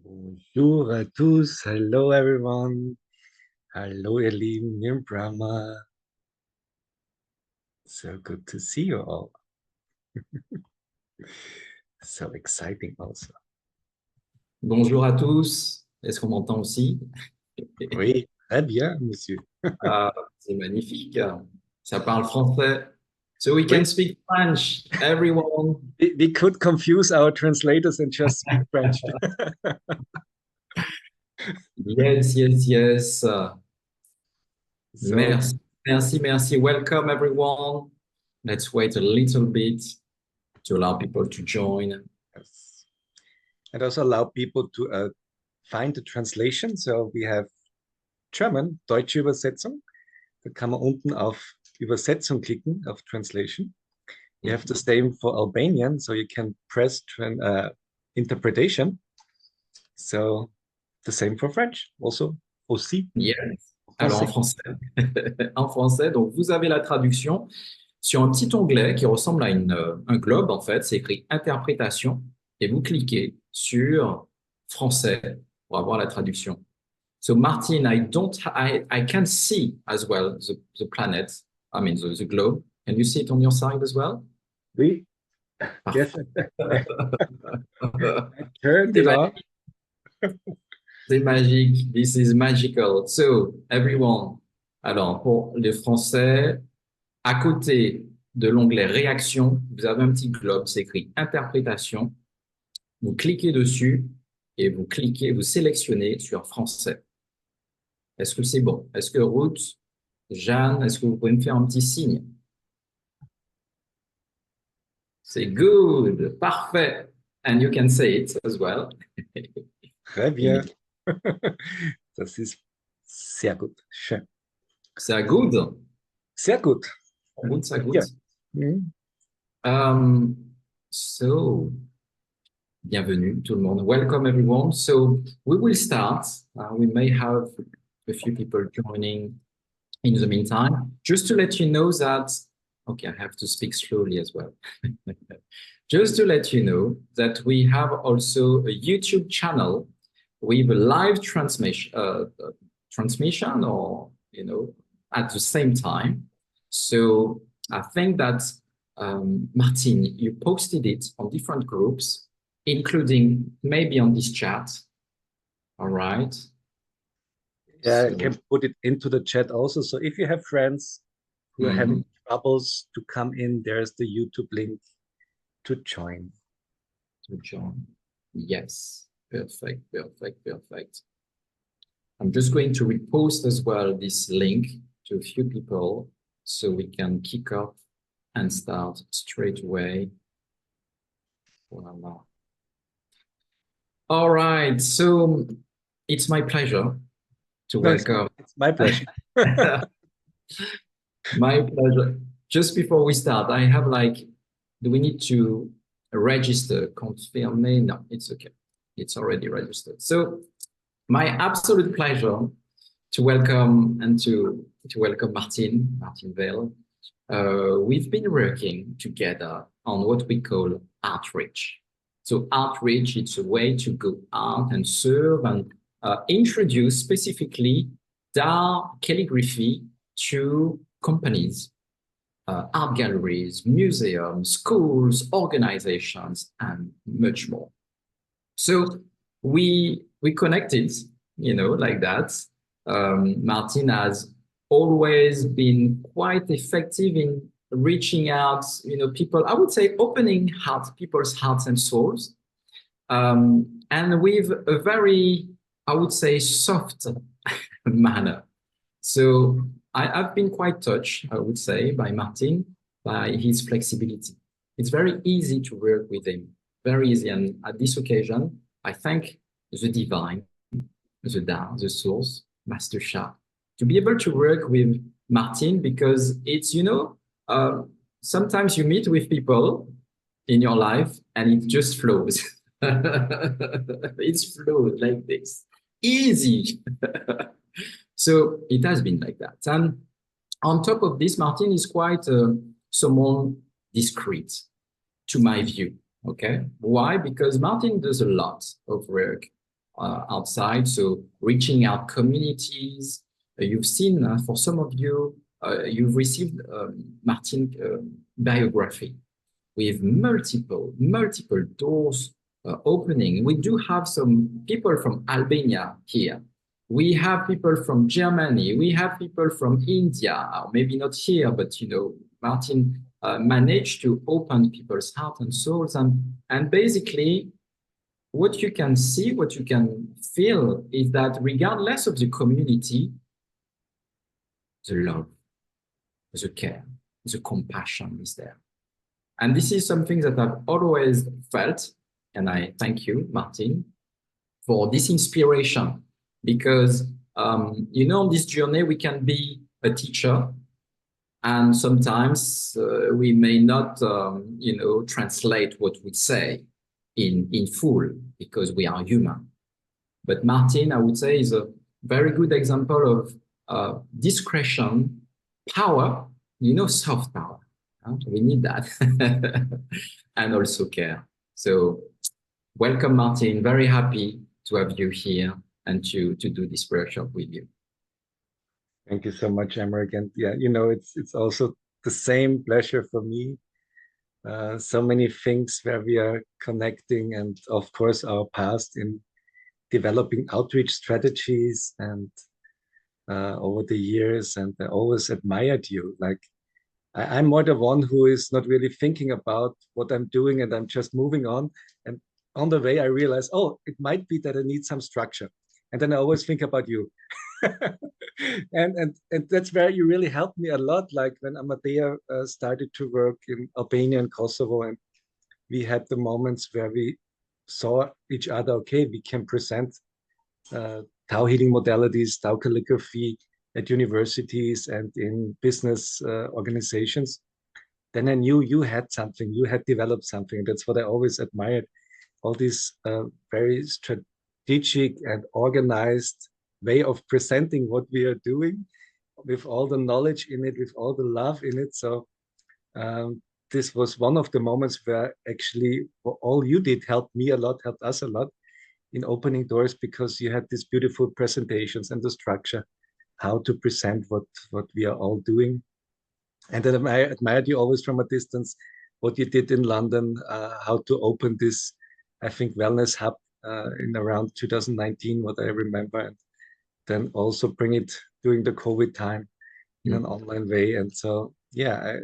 Bonjour à tous. Hello everyone. Hallo ihr Lieben hier in Brahma. So good to see you all. So exciting also. Bonjour à tous. Est-ce qu'on m'entend aussi? Oui, très bien, monsieur. Ah, c'est magnifique. Ça parle français. So we can Oui, speak French, everyone. we could confuse our translators and just speak French. Yes, yes, yes. So, Merci, merci, merci. Welcome, everyone. Let's wait a little bit to allow people to join. yes. And also allow people to find the translation. So we have German, deutsche Übersetzung. Da kann man unten auf Übersetzung klicken, auf Translation. You have the same for Albanian, so you can press interpretation. So the same for French, also aussi Yes. en Alors en français. français. En français, donc vous avez la traduction sur un petit onglet qui ressemble à un globe, en fait. C'est écrit interprétation et vous cliquez sur français pour avoir la traduction. So Martin, I can see as well the planet, I mean the globe. Can you see it on your side as well? Oui, yes, Parfait. I turned C'est it on. magique. C'est magique. This is magical. So everyone. Alors pour les Français, à côté de l'onglet réaction, vous avez un petit globe, c'est écrit interprétation. Vous cliquez dessus et vous sélectionnez sur français. Est-ce que c'est bon? Est-ce que Ruth, Jeanne, est-ce que vous pouvez me faire un petit signe? C'est good, parfait. And you can say it as well. Très bien. Das ist sehr gut. Schön. C'est good. Sehr gut. Good, c'est good. Ja. Mhm. Um, so, bienvenue tout le monde. Welcome everyone. So we will start. We may have a few people joining in the meantime. Just to let you know that, okay, I have to speak slowly as well. Just to let you know that we have also a YouTube channel with a live transmission or, at the same time. So I think that, Martin, you posted it on different groups, including maybe on this chat. All right. Yeah, I So, can put it into the chat also. So if you have friends who are having troubles to come in, there's the YouTube link to join. to join. Yes, perfect, perfect, perfect. I'm just going to repost as well this link to a few people so we can kick off and start straight away. Voila. All right, so it's my pleasure to No, welcome. it's my pleasure. My pleasure. Just before we start, I have like, do we need to register, confirmer? No, it's okay. It's already registered. So my absolute pleasure to welcome and to welcome Martin Vale. We've been working together on what we call outreach. So outreach, it's a way to go out and serve and introduce specifically DAR calligraphy to companies, art galleries, museums, schools, organizations, and much more. So we connected, like that. Martin has always been quite effective in reaching out, people, I would say opening people's hearts and souls. And with a very, I would say, soft manner. So I've been quite touched, I would say, by Martin, by his flexibility. It's very easy to work with him, very easy. And at this occasion, I thank the divine, the Tao, the source, Master Sha, to be able to work with Martin, because it's, sometimes you meet with people in your life and it just flows. It's flowed like this, easy. So it has been like that. And on top of this, Martin is quite someone discreet, to my view. Okay. Why? Because Martin does a lot of work outside. So reaching out communities. You've seen, for some of you, you've received Martin biography with multiple doors opening. We do have some people from Albania here. We have people from Germany. We have people from India, maybe not here, but you know, Martin managed to open people's hearts and souls. And basically, what you can see, what you can feel is that regardless of the community, the love, the care, the compassion is there. And this is something that I've always felt, and I thank you, Martin, for this inspiration, because you know, on this journey, we can be a teacher, and sometimes we may not, you know, translate what we say in full because we are human. But Martin, I would say, is a very good example of discretion, power, you know, soft power. We need that. And also care. So welcome, Martin. Very happy to have you here and to do this workshop with you. Thank you so much, Emmerich. And yeah, you know, it's also the same pleasure for me. So many things where we are connecting, and of course our past in developing outreach strategies and over the years. And I always admired you. Like I'm more the one who is not really thinking about what I'm doing, and I'm just moving on. And on the way, I realize, oh, it might be that I need some structure. And then I always think about you. and that's where you really helped me a lot. Like when Amadea started to work in Albania and Kosovo, and we had the moments where we saw each other. Okay, we can present Tao healing modalities, Tao calligraphy at universities and in business organizations. Then I knew you had something, you had developed something. That's what I always admired. All these very strategic and organized way of presenting what we are doing, with all the knowledge in it, with all the love in it. So this was one of the moments where actually all you did helped me a lot, helped us a lot in opening doors, because you had these beautiful presentations and the structure, how to present what we are all doing. And then I admired you always from a distance, what you did in London, how to open this, I think, wellness hub in around 2019, what I remember, and then also bring it during the COVID time in an online way. And so, yeah,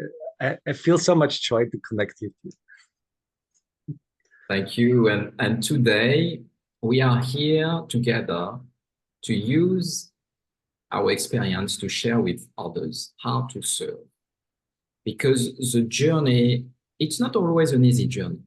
I feel so much joy to connect with you. Thank you. And today we are here together to use our experience to share with others how to serve. Because the journey, it's not always an easy journey,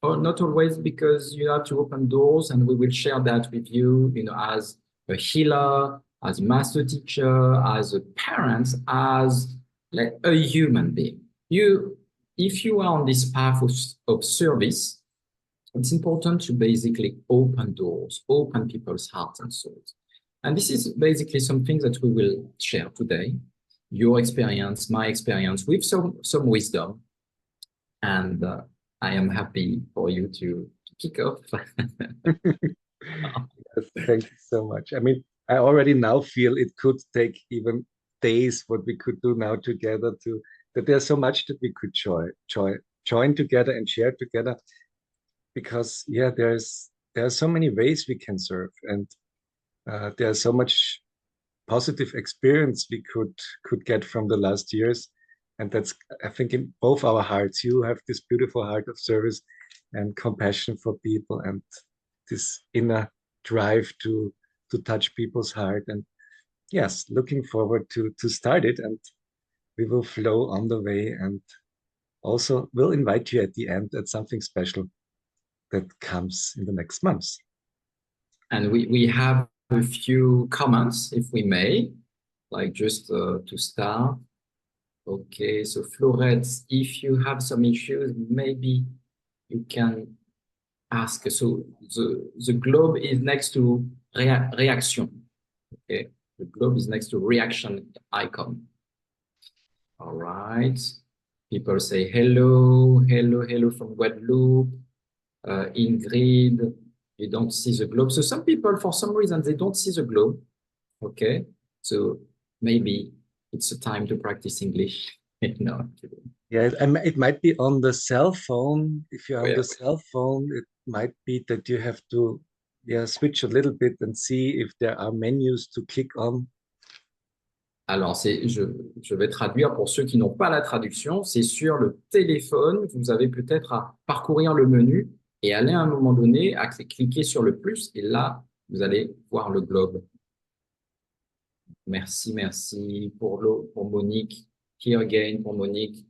or not always, because you have to open doors, and we will share that with you, you know, as a healer, as a master teacher, as a parent, as like a human being. If you are on this path of service, it's important to basically open doors, open people's hearts and souls. And this is basically something that we will share today. Your experience, my experience, with some wisdom. And I am happy for you to kick off. Yes, thank you so much. I mean, I already now feel it could take even days what we could do now together, that there's so much that we could join together and share together, because yeah, there are so many ways we can serve, and there's so much positive experience we could get from the last years. And that's, I think, in both our hearts. You have this beautiful heart of service and compassion for people, and this inner drive to touch people's heart. And yes, looking forward to start it, and we will flow on the way. And also we'll invite you at the end at something special that comes in the next months. And we have a few comments, if we may, like just to start. Okay, so Florette, if you have some issues, maybe you can ask. So the globe is next to reaction. Okay, the globe is next to reaction icon. All right. People say hello, hello, hello from Guadeloupe. Ingrid, You don't see the globe. So some people, for some reason, they don't see the globe. Okay. So maybe it's a time to practice English. No, I'm kidding. Yeah, it might be on the cell phone. If you're Oh, on yeah. the cell phone, it might be that you have to, yeah, switch a little bit and see if there are menus to click on. Alors, je vais traduire pour ceux qui n'ont pas la traduction. C'est sur le téléphone, vous avez peut-être à parcourir le menu et aller à un moment donné, à cliquer sur le plus, et là, vous allez voir le globe. Merci, merci pour Monique. Here again pour Monique.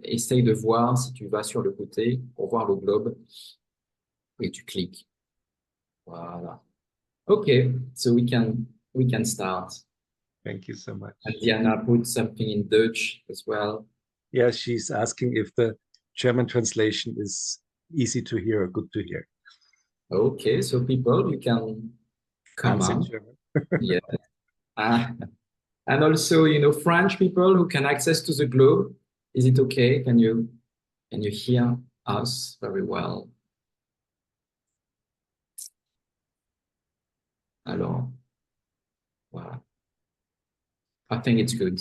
Essaye de voir si tu vas sur le côté pour voir le globe et tu cliques. Voilà. OK, so we can start. Thank you so much. And Diana put something in Dutch as well. Yeah, she's asking if the German translation is easy to hear or good to hear. Okay, so people, you can come Answer on. German. Yeah. And also, French people who can access to the globe. Is it okay? Can you hear us very well? Alors, voilà. I think it's good.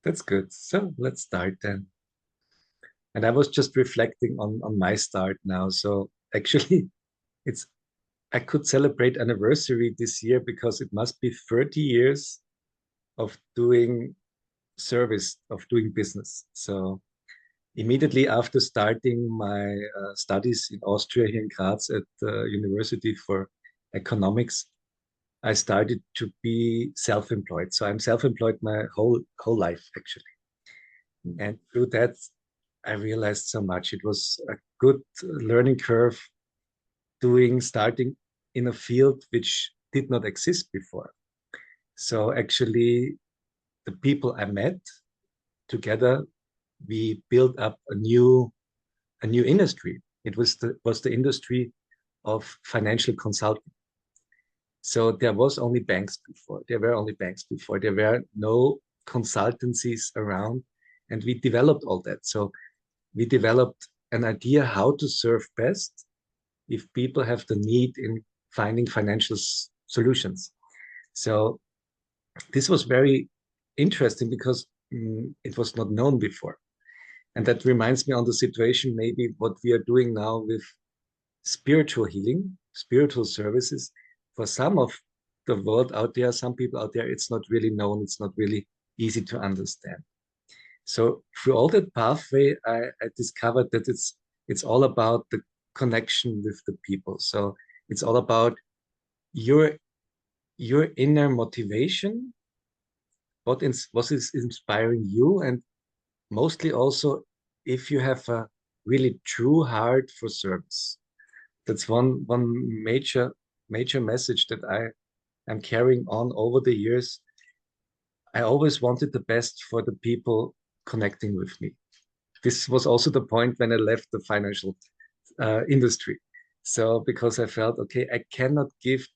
That's good. So let's start then. And I was just reflecting on my start now. So actually, I could celebrate anniversary this year because it must be 30 years of doing service, of doing business. So immediately after starting my studies in Austria here in Graz at the University for Economics, I started to be self-employed. So I'm self-employed my whole life actually. And through that, I realized so much. It was a good learning curve starting in a field which did not exist before. So actually, the people I met together, we built up a new industry. It was the industry of financial consulting. So there was only banks before. There were only banks before. There were no consultancies around, and we developed all that. So we developed an idea how to serve best if people have the need in finding financial solutions. So this was very interesting because it was not known before. And that reminds me on the situation, maybe what we are doing now with spiritual healing, spiritual services. For some of the world out there, some people out there, it's not really known, it's not really easy to understand. So through all that pathway, I discovered that it's all about the connection with the people. So it's all about your inner motivation, what is inspiring you, and mostly also if you have a really true heart for service. That's one major message that I am carrying on over the years. I always wanted the best for the people connecting with me. This was also the point when I left the financial industry. So because I felt, okay, I cannot give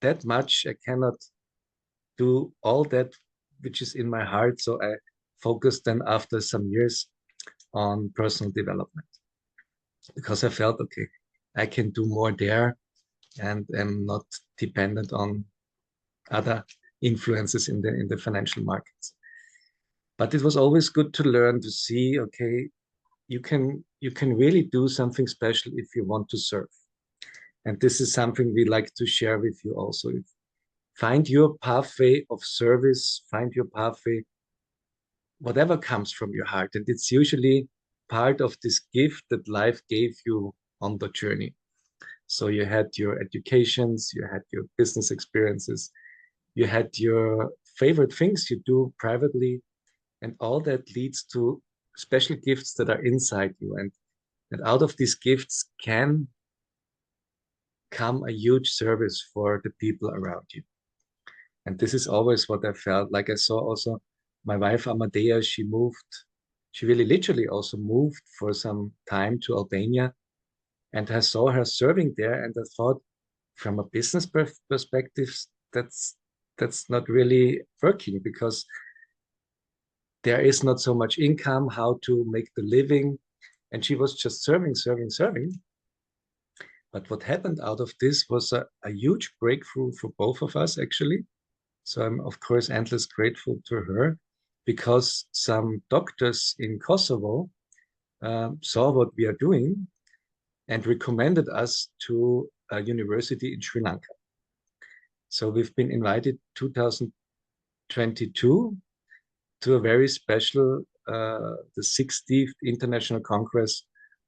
that much, I cannot do all that which is in my heart. So I focused then after some years on personal development because I felt, okay, I can do more there and am not dependent on other influences in the financial markets. But it was always good to learn to see, okay, you can really do something special if you want to serve. And this is something we like to share with you also. Find your pathway of service, find your pathway, whatever comes from your heart. And it's usually part of this gift that life gave you on the journey. So you had your educations, you had your business experiences, you had your favorite things you do privately, and all that leads to special gifts that are inside you. And out of these gifts can come a huge service for the people around you. And this is always what I felt. Like I saw also my wife Amadea, she really literally also moved for some time to Albania. And I saw her serving there, and I thought, from a business perspective, that's not really working because there is not so much income, how to make the living. And she was just serving. But what happened out of this was a huge breakthrough for both of us, actually. So I'm, of course, endless grateful to her because some doctors in Kosovo saw what we are doing and recommended us to a university in Sri Lanka. So we've been invited 2022 to a very special, the 60th International Congress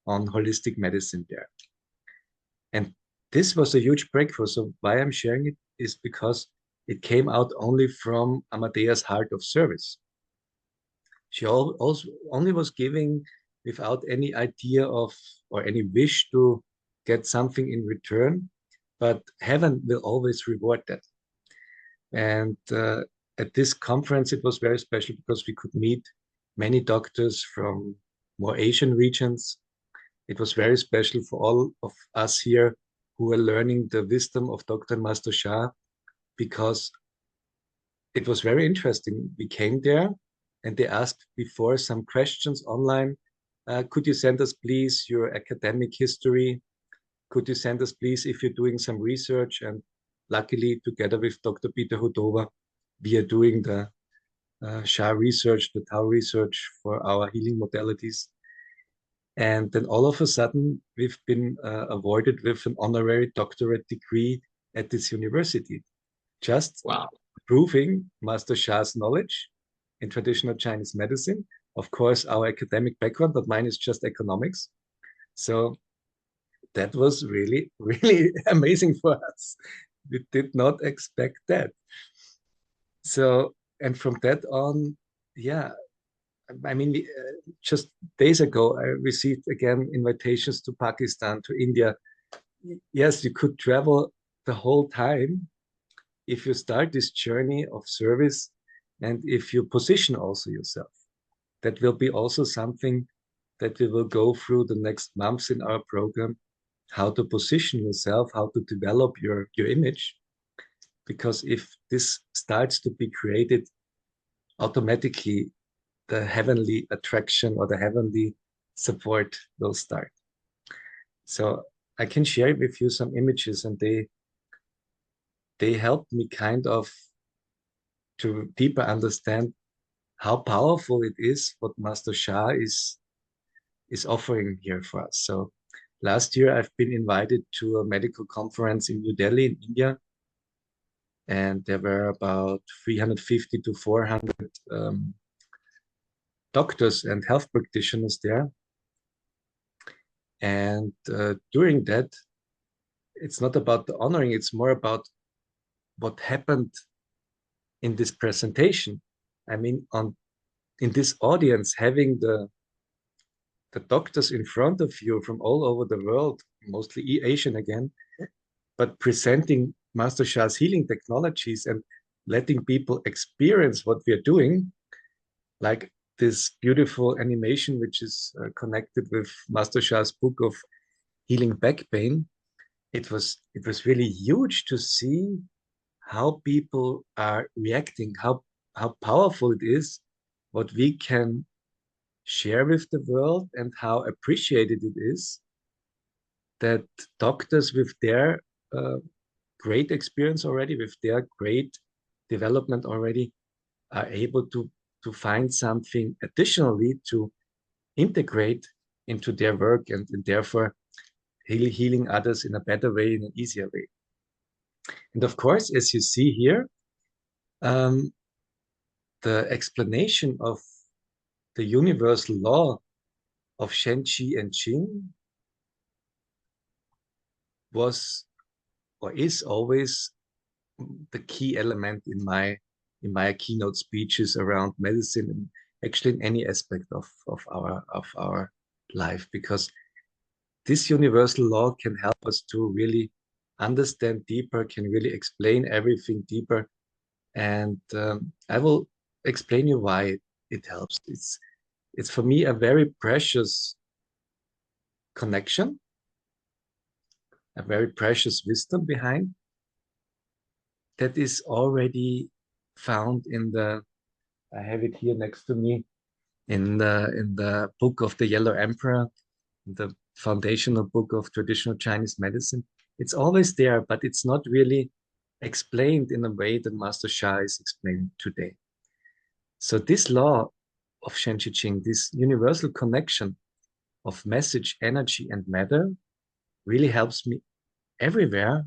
on Holistic Medicine there. And this was a huge breakthrough. So why I'm sharing it is because it came out only from Amadea's heart of service. She also only was giving without any idea of or any wish to get something in return, but heaven will always reward that. And at this conference, it was very special because we could meet many doctors from more Asian regions. It was very special for all of us here who were learning the wisdom of Dr. Master Shah because it was very interesting. We came there and they asked before some questions online. Could you send us, please, your academic history? Could you send us, please, if you're doing some research? And luckily, together with Dr. Peter Hudova, we are doing the Shah research, the Tao research for our healing modalities. And then all of a sudden, we've been awarded with an honorary doctorate degree at this university, just Wow. proving Master Shah's knowledge in traditional Chinese medicine. Of course, our academic background, but mine is just economics. So that was really, really amazing for us. We did not expect that. So, and from that on, yeah, I mean, just days ago, I received again invitations to Pakistan, to India. Yes, you could travel the whole time if you start this journey of service and if you position also yourself. That will be also something that we will go through the next months in our program, how to position yourself, how to develop your image. Because if this starts to be created, automatically the heavenly attraction or the heavenly support will start. So I can share with you some images and they help me kind of to deeper understand how powerful it is what Master Shah is offering here for us. So last year I've been invited to a medical conference in New Delhi in India, and there were about 350 to 400 doctors and health practitioners there. And during that, it's not about the honoring, it's more about what happened in this presentation. I mean, in this audience, having the doctors in front of you from all over the world, mostly Asian again, but presenting Master Shah's healing technologies and letting people experience what we are doing, like this beautiful animation, which is connected with Master Shah's book of healing back pain. It was really huge to see how people are reacting, how powerful it is, what we can share with the world, and how appreciated it is that doctors with their great experience already, with their great development already, are able to find something additionally to integrate into their work and therefore healing others in a better way, in an easier way. And of course, as you see here, the explanation of the universal law of Shen, Qi, and Qing was or is always the key element in my keynote speeches around medicine and actually in any aspect of our life, because this universal law can help us to really understand deeper, can really explain everything deeper. And I will explain you why it helps. It's for me a very precious connection, a very precious wisdom behind that is already found in the, I have it here next to me, in the book of the Yellow Emperor, the foundational book of traditional Chinese medicine. It's always there, but it's not really explained in a way that Master Sha is explaining today. So this law of Shen Qi Qing, this universal connection of message, energy, and matter really helps me everywhere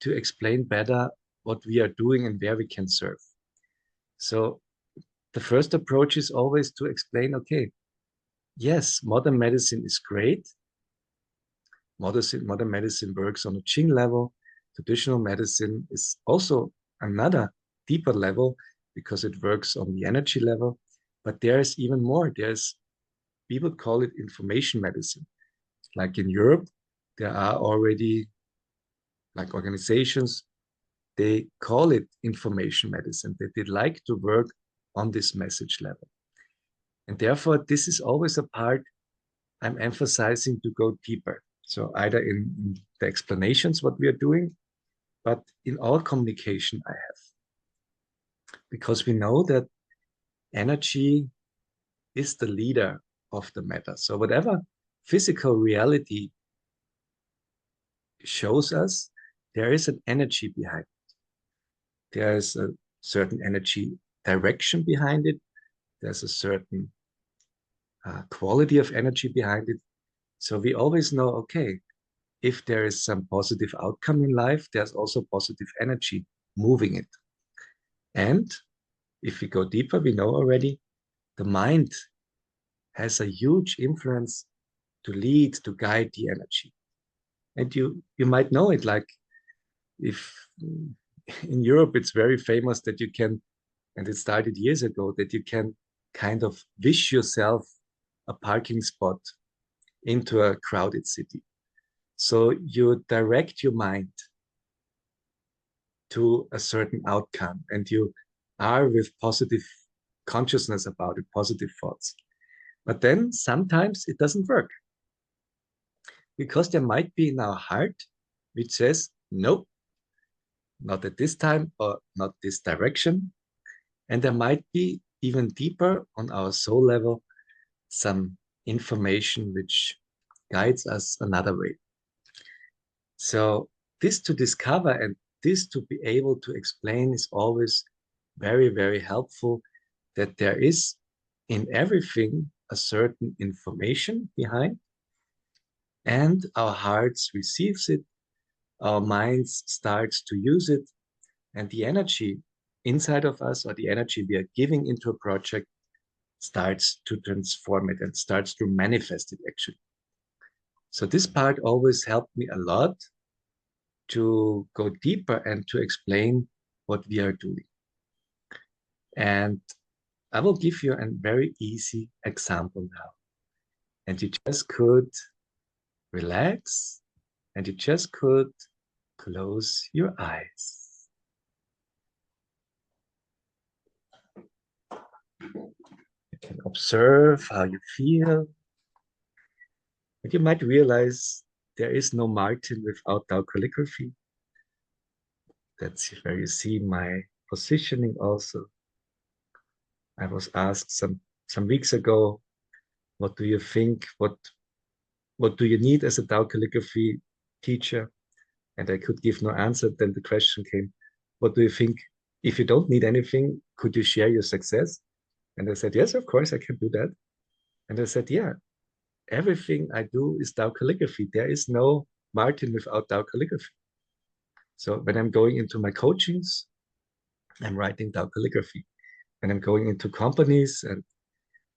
to explain better what we are doing and where we can serve. So the first approach is always to explain, okay, yes, modern medicine is great. Modern medicine works on a Qing level. Traditional medicine is also another deeper level because it works on the energy level. But there's even more. People call it information medicine. Like in Europe, there are already like organizations, they call it information medicine. They'd like to work on this message level. And therefore, this is always a part I'm emphasizing to go deeper. So either in the explanations, what we are doing, but in all communication I have. Because we know that energy is the leader of the matter. So whatever physical reality shows us, there is an energy behind it. There is a certain energy direction behind it. There's a certain quality of energy behind it. So we always know, okay, if there is some positive outcome in life, there's also positive energy moving it. And if we go deeper, we know already the mind has a huge influence to lead, to guide the energy. And you might know it, like if in Europe it's very famous that you can, and it started years ago, that you can kind of wish yourself a parking spot into a crowded city. So you direct your mind to a certain outcome and you are with positive consciousness about it, positive thoughts. But then sometimes it doesn't work because there might be in our heart which says, nope, not at this time or not this direction. And there might be even deeper on our soul level some information which guides us another way. So this to discover and this to be able to explain is always very, very helpful, that there is in everything a certain information behind, and our hearts receives it, our minds starts to use it, and the energy inside of us, or the energy we are giving into a project, starts to transform it and starts to manifest it actually. So this part always helped me a lot to go deeper and to explain what we are doing. And I will give you a very easy example now. And you just could relax and you just could close your eyes. You can observe how you feel. And you might realize there is no Martin without Tao calligraphy. That's where you see my positioning also. I was asked some weeks ago, what do you think? What do you need as a Tao calligraphy teacher? And I could give no answer. Then the question came, what do you think? If you don't need anything, could you share your success? And I said, yes, of course, I can do that. And I said, yeah, everything I do is Tao calligraphy. There is no Martin without Tao calligraphy. So when I'm going into my coachings, I'm writing Tao calligraphy. When I'm going into companies and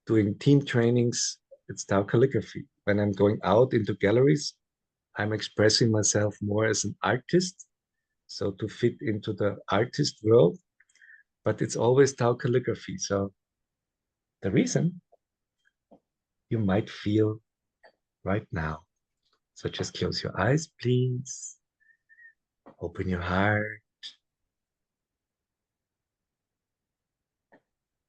doing team trainings, it's Tao calligraphy. When I'm going out into galleries, I'm expressing myself more as an artist, so to fit into the artist world, but it's always Tao calligraphy. So the reason you might feel right now. So just close your eyes, please. Open your heart.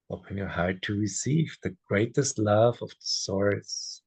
Open your heart to receive the greatest love of the source.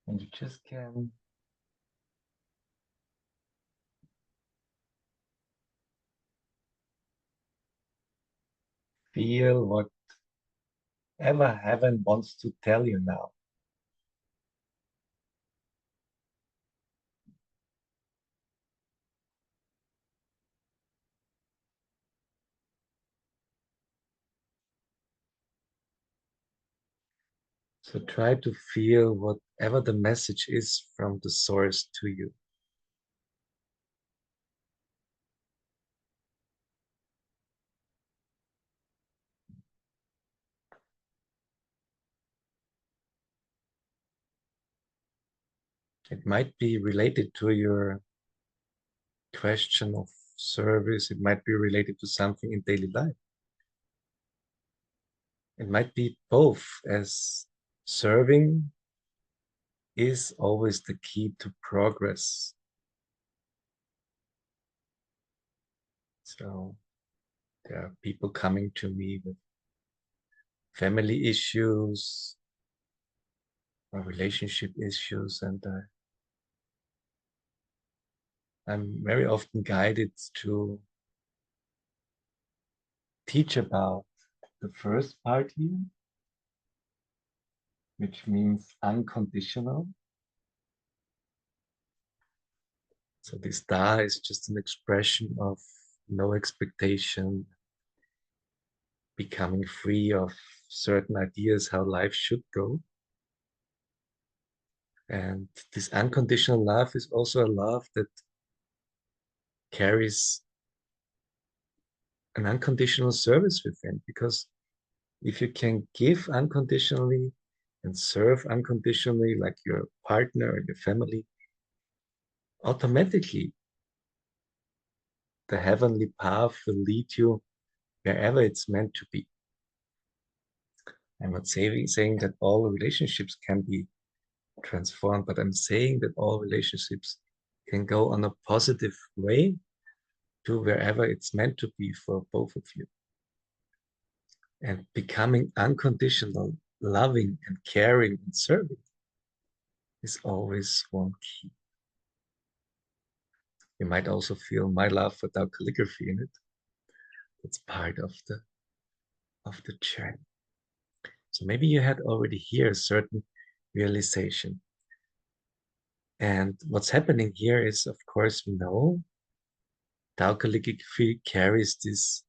And you just can feel whatever heaven wants to tell you now. So try to feel whatever the message is from the source to you. It might be related to your question of service. It might be related to something in daily life. It might be both, as serving is always the key to progress. So there are people coming to me with family issues or relationship issues, and I'm very often guided to teach about the first part here, which means unconditional. So this da is just an expression of no expectation, becoming free of certain ideas how life should go. And this unconditional love is also a love that carries an unconditional service within, because if you can give unconditionally and serve unconditionally, like your partner or your family, automatically the heavenly path will lead you wherever it's meant to be. I'm not saying that all relationships can be transformed, but I'm saying that all relationships can go on a positive way to wherever it's meant to be for both of you. And becoming unconditional, loving and caring and serving is always one key. You might also feel my love without calligraphy in it. It's part of the journey. So maybe you had already here a certain realization. And what's happening here is, of course, we know Tao calligraphy carries this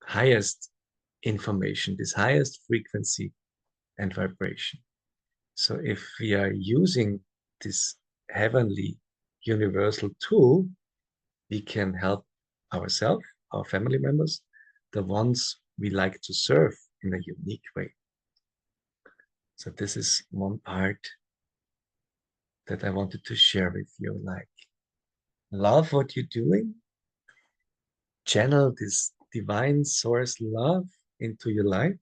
highest information, this highest frequency and vibration. So if we are using this heavenly universal tool, we can help ourselves, our family members, the ones we like to serve in a unique way. So this is one part that I wanted to share with you. Like, love what you're doing, channel this divine source love into your life,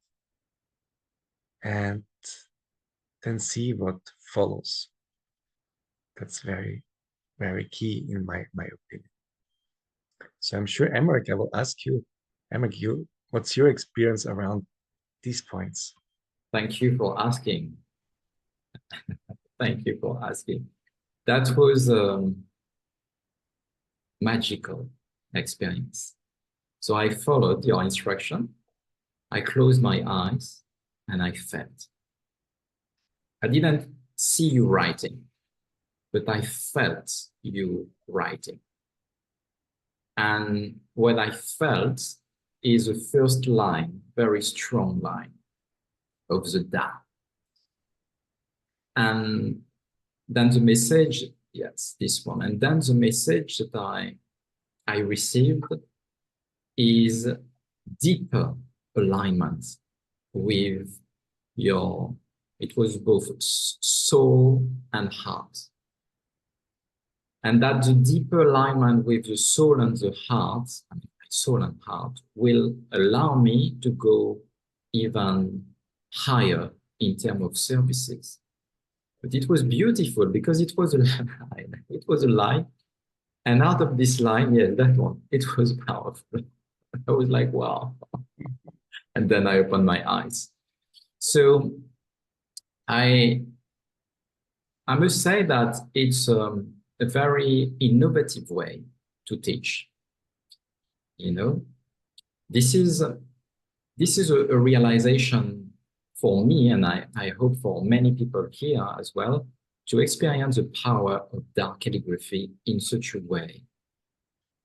and then see what follows. That's very, very key in my opinion. So I'm sure, Emmerich, I will ask you, Emmerich, what's your experience around these points? Thank you for asking. Thank you for asking. That was a magical experience. So I followed your instruction. I closed my eyes and I felt. I didn't see you writing, but I felt you writing. And what I felt is the first line, very strong line of the Da. And then the message, yes, this one. And then the message that I received is deeper alignment with your, it was both soul and heart. And that the deeper alignment with the soul and the heart, I mean, my soul and heart, will allow me to go even higher in terms of services. But it was beautiful because it was a line. It was a line. And out of this line, yes, that one, it was powerful. I was like, wow. And then I open my eyes. So I must say that it's a very innovative way to teach. You know, this is a realization for me, and I hope for many people here as well, to experience the power of dark calligraphy in such a way.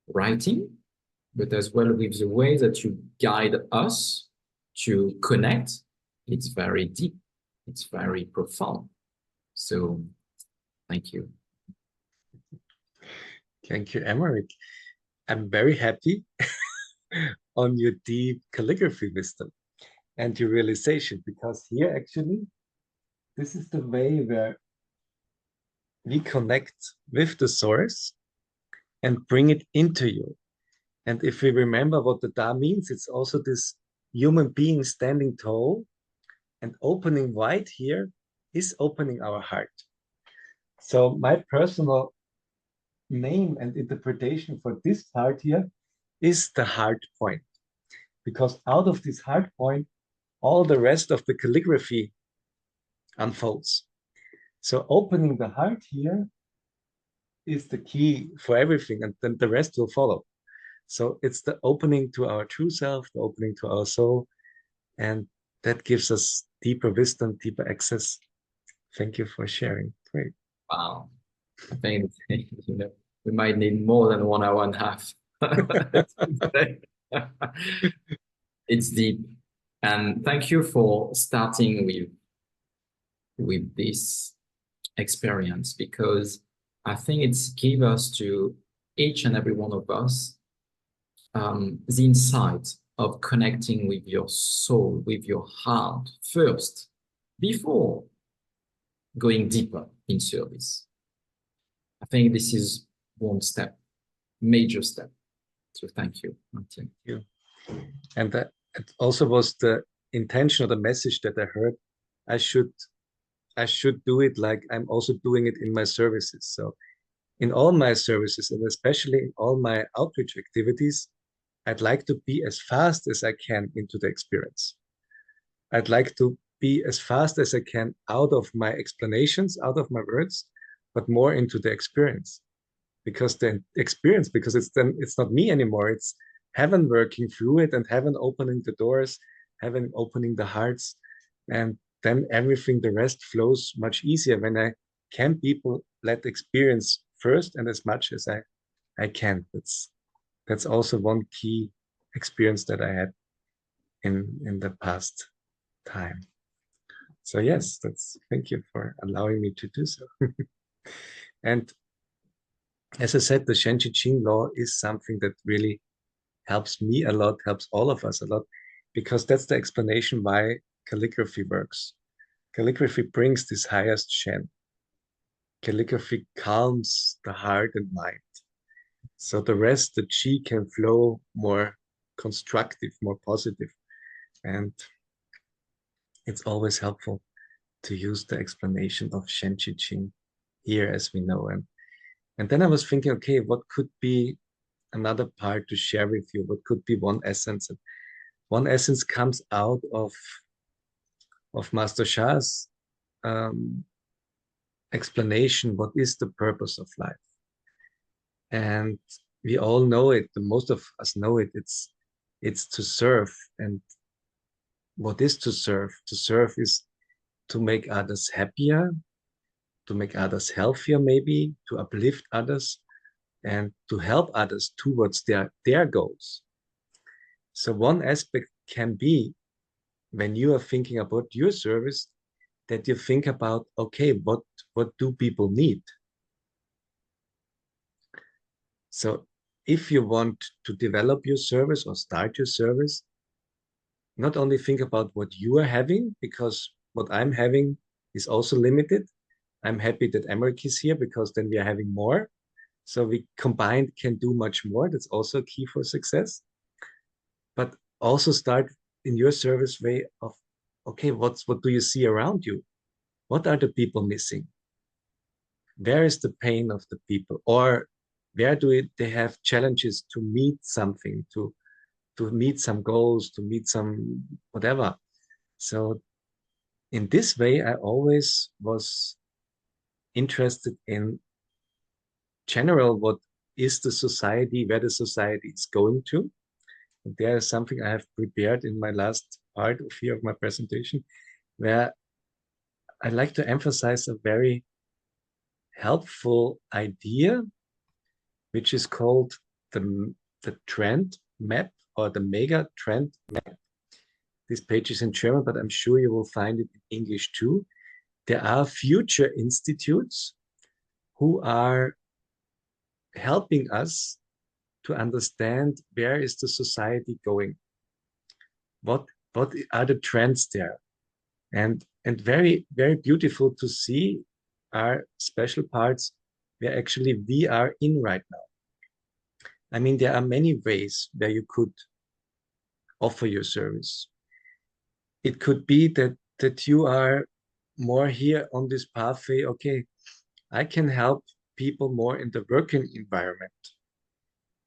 Writing, but as well with the way that you guide us to connect. It's very deep. It's very profound. So thank you. Thank you, Emeric. I'm very happy on your deep calligraphy wisdom and your realization, because here actually, this is the way where we connect with the source and bring it into you. And if we remember what the Da means, it's also this human being standing tall, and opening wide here is opening our heart. So my personal name and interpretation for this part here is the heart point, because out of this heart point, all the rest of the calligraphy unfolds. So opening the heart here is the key for everything, and then the rest will follow. So it's the opening to our true self, the opening to our soul, and that gives us deeper wisdom, deeper access. Thank you for sharing. Great. Wow. I think we might need more than 1 hour and a half. It's deep. And thank you for starting with this experience, because I think it's give us to each and every one of us the insight of connecting with your soul, with your heart first, before going deeper in service. I think this is one step, major step. So thank you, Martin. Thank you. And that it also was the intention or the message that I heard. I should do it like I'm also doing it in my services. So in all my services, and especially in all my outreach activities, I'd like to be as fast as I can into the experience. I'd like to be as fast as I can out of my explanations, out of my words, but more into the experience. Because the experience, because it's not me anymore. It's heaven working through it, and heaven opening the doors, heaven opening the hearts, and then everything, the rest flows much easier when I can people let experience first and as much as I can. That's also one key experience that I had in the past time. So yes, thank you for allowing me to do so. And as I said, the Shenji Qing law is something that really helps me a lot, helps all of us a lot, because that's the explanation why calligraphy works. Calligraphy brings this highest Shen. Calligraphy calms the heart and mind. So the rest, the Qi, can flow more constructive, more positive. And it's always helpful to use the explanation of Shenji Qing here, as we know. And then I was thinking, okay, what could be another part to share with you? What could be one essence? And one essence comes out of Master Sha's explanation, what is the purpose of life? And we all know it, most of us know it, it's to serve. And what is to serve? To serve is to make others happier, to make others healthier, maybe, to uplift others, and to help others towards their goals. So one aspect can be, when you are thinking about your service, that you think about, okay, what do people need? So if you want to develop your service or start your service, not only think about what you are having, because what I'm having is also limited. I'm happy that Emeric is here, because then we are having more. So we combined can do much more. That's also key for success. But also start in your service way of, okay, what do you see around you? What are the people missing? Where is the pain of the people? Or where they have challenges to meet something, to meet some goals, to meet some whatever. So in this way, I always was interested in general what is the society, where the society is going to. And there is something I have prepared in my last part of here of my presentation, where I like to emphasize a very helpful idea, which is called the trend map or the mega trend map. This page is in German, but I'm sure you will find it in English too. There are future institutes who are helping us to understand where is the society going, what are the trends there, and very very beautiful to see are special parts where actually we are in right now. I mean, there are many ways where you could offer your service. It could be that you are more here on this pathway. Okay, I can help people more in the working environment.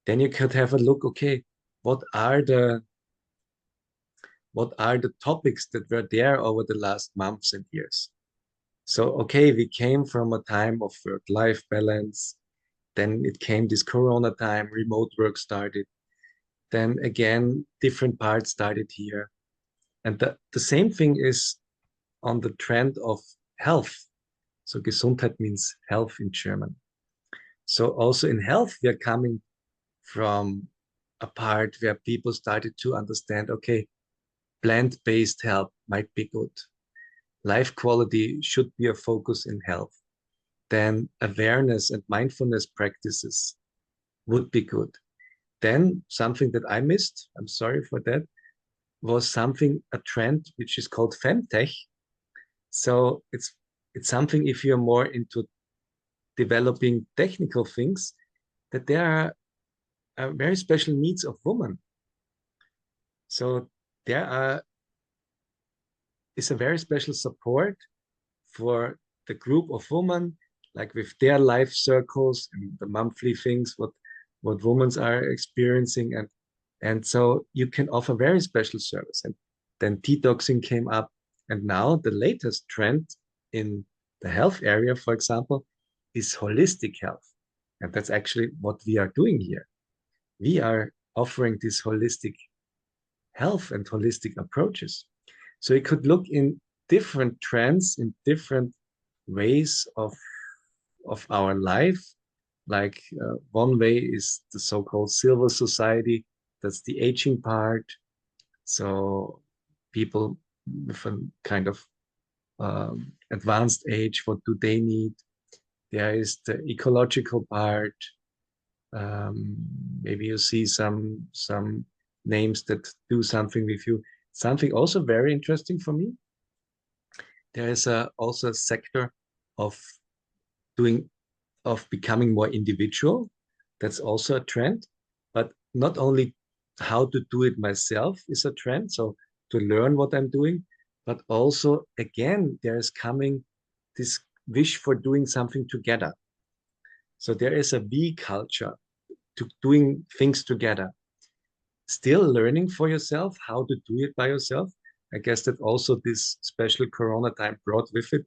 Then you could have a look. Okay, what are the topics that were there over the last months and years? So, okay, we came from a time of work-life balance. Then it came this Corona time, remote work started. Then again, different parts started here. And the same thing is on the trend of health. So Gesundheit means health in German. So also in health, we are coming from a part where people started to understand, okay, plant-based health might be good. Life quality should be a focus in health. Then awareness and mindfulness practices would be good. Then something that I missed, I'm sorry for that, was something, a trend which is called femtech. So it's something, if you're more into developing technical things, that there are very special needs of women. So there is a very special support for the group of women, like with their life circles and the monthly things, what women are experiencing, and so you can offer very special service. And then detoxing came up, and now the latest trend in the health area, for example, is holistic health, and that's actually what we are doing here. We are offering this holistic health and holistic approaches. So you could look in different trends, in different ways of our life. Like one way is the so-called silver society. That's the aging part. So people with a kind of advanced age, what do they need? There is the ecological part. Maybe you see some names that do something with you. Something also very interesting for me. There is also a sector of doing of becoming more individual. That's also a trend, but not only how to do it myself is a trend. So to learn what I'm doing, but also again, there is coming this wish for doing something together. So there is a we culture to doing things together. Still learning for yourself how to do it by yourself. I guess that also this special Corona time brought with it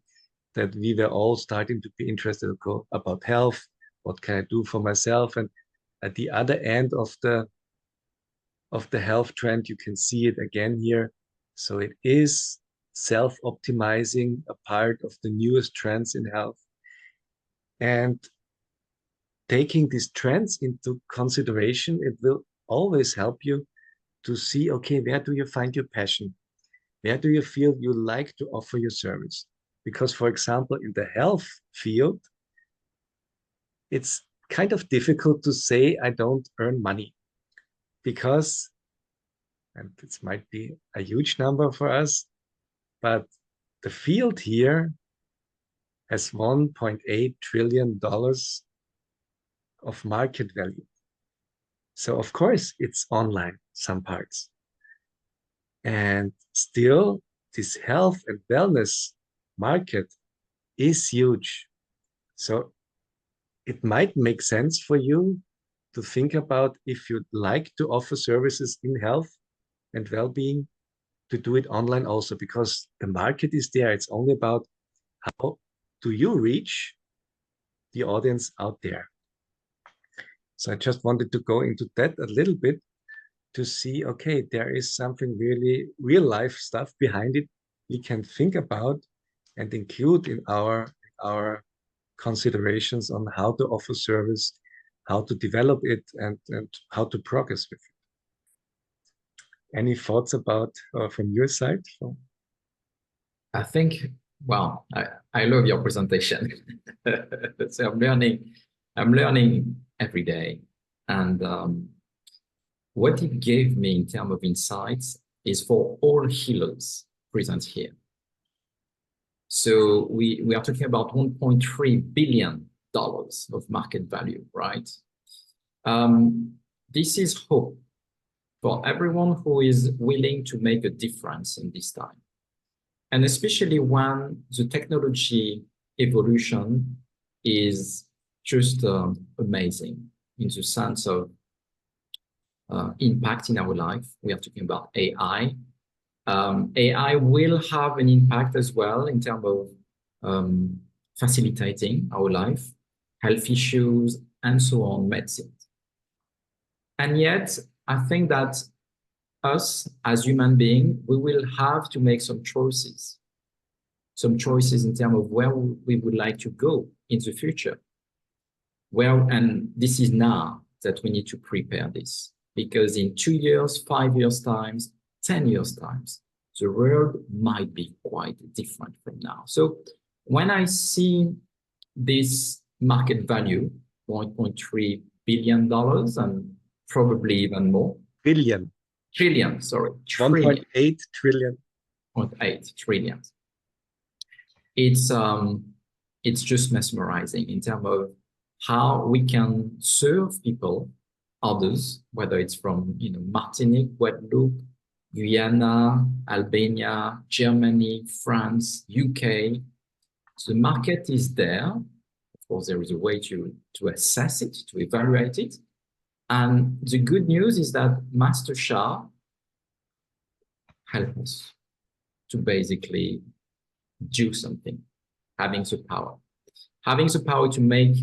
that we were all starting to be interested about health. What can I do for myself? And at the other end of the health trend, you can see it again here. So it is self-optimizing, a part of the newest trends in health. And taking these trends into consideration, it will always help you to see, okay, where do you find your passion? Where do you feel you like to offer your service? Because, for example, in the health field, it's kind of difficult to say I don't earn money because, and this might be a huge number for us, but the field here has $1.8 trillion of market value. So of course it's online, some parts. And still this health and wellness market is huge. So it might make sense for you to think about if you'd like to offer services in health and well-being, to do it online also, because the market is there. It's only about how do you reach the audience out there. So I just wanted to go into that a little bit to see, okay, there is something really real life stuff behind it we can think about and include in our considerations on how to offer service, how to develop it, and how to progress with it. Any thoughts about from your side? I think, well, I love your presentation. So I'm learning every day. And what it gave me in terms of insights is for all healers present here. So we are talking about $1.3 billion of market value, right? This is hope for everyone who is willing to make a difference in this time. And especially when the technology evolution is just amazing in the sense of impact in our life. We are talking about AI. AI will have an impact as well in terms of facilitating our life, health issues, and so on, medicine. And yet, I think that us as human beings, we will have to make some choices in terms of where we would like to go in the future. Well, and this is now that we need to prepare this, because in 2 years, 5 years times, 10 years times, the world might be quite different from now. So when I see this market value, $1.3 billion and probably even more. Trillion, sorry. 1.8 trillion. 0.8 trillion. It's just mesmerizing in terms of how we can serve people, others, whether it's from Martinique, Guadeloupe, Guyana, Albania, Germany, France, UK. So the market is there. Of course, there is a way to assess it, to evaluate it. And the good news is that Master Sha helps us to basically do something, having the power to make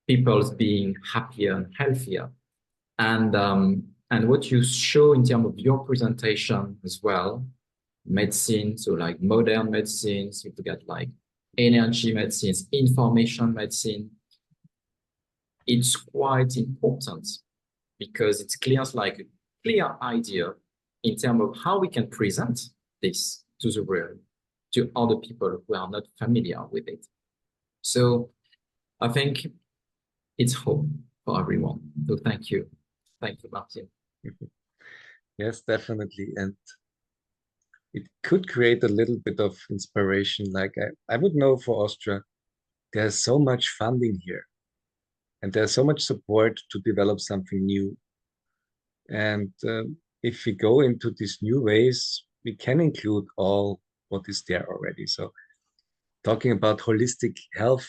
people's being happier and healthier. And what you show in terms of your presentation as well, medicine, so like modern medicines, you forget like energy medicines, information medicine, it's quite important because it clears like a clear idea in terms of how we can present this to the world, to other people who are not familiar with it. So I think it's hope for everyone. So thank you. Thank you, Martin. Yes, definitely. And it could create a little bit of inspiration. Like I would know for Austria, there's so much funding here and there's so much support to develop something new. And if we go into these new ways, we can include all what is there already. So talking about holistic health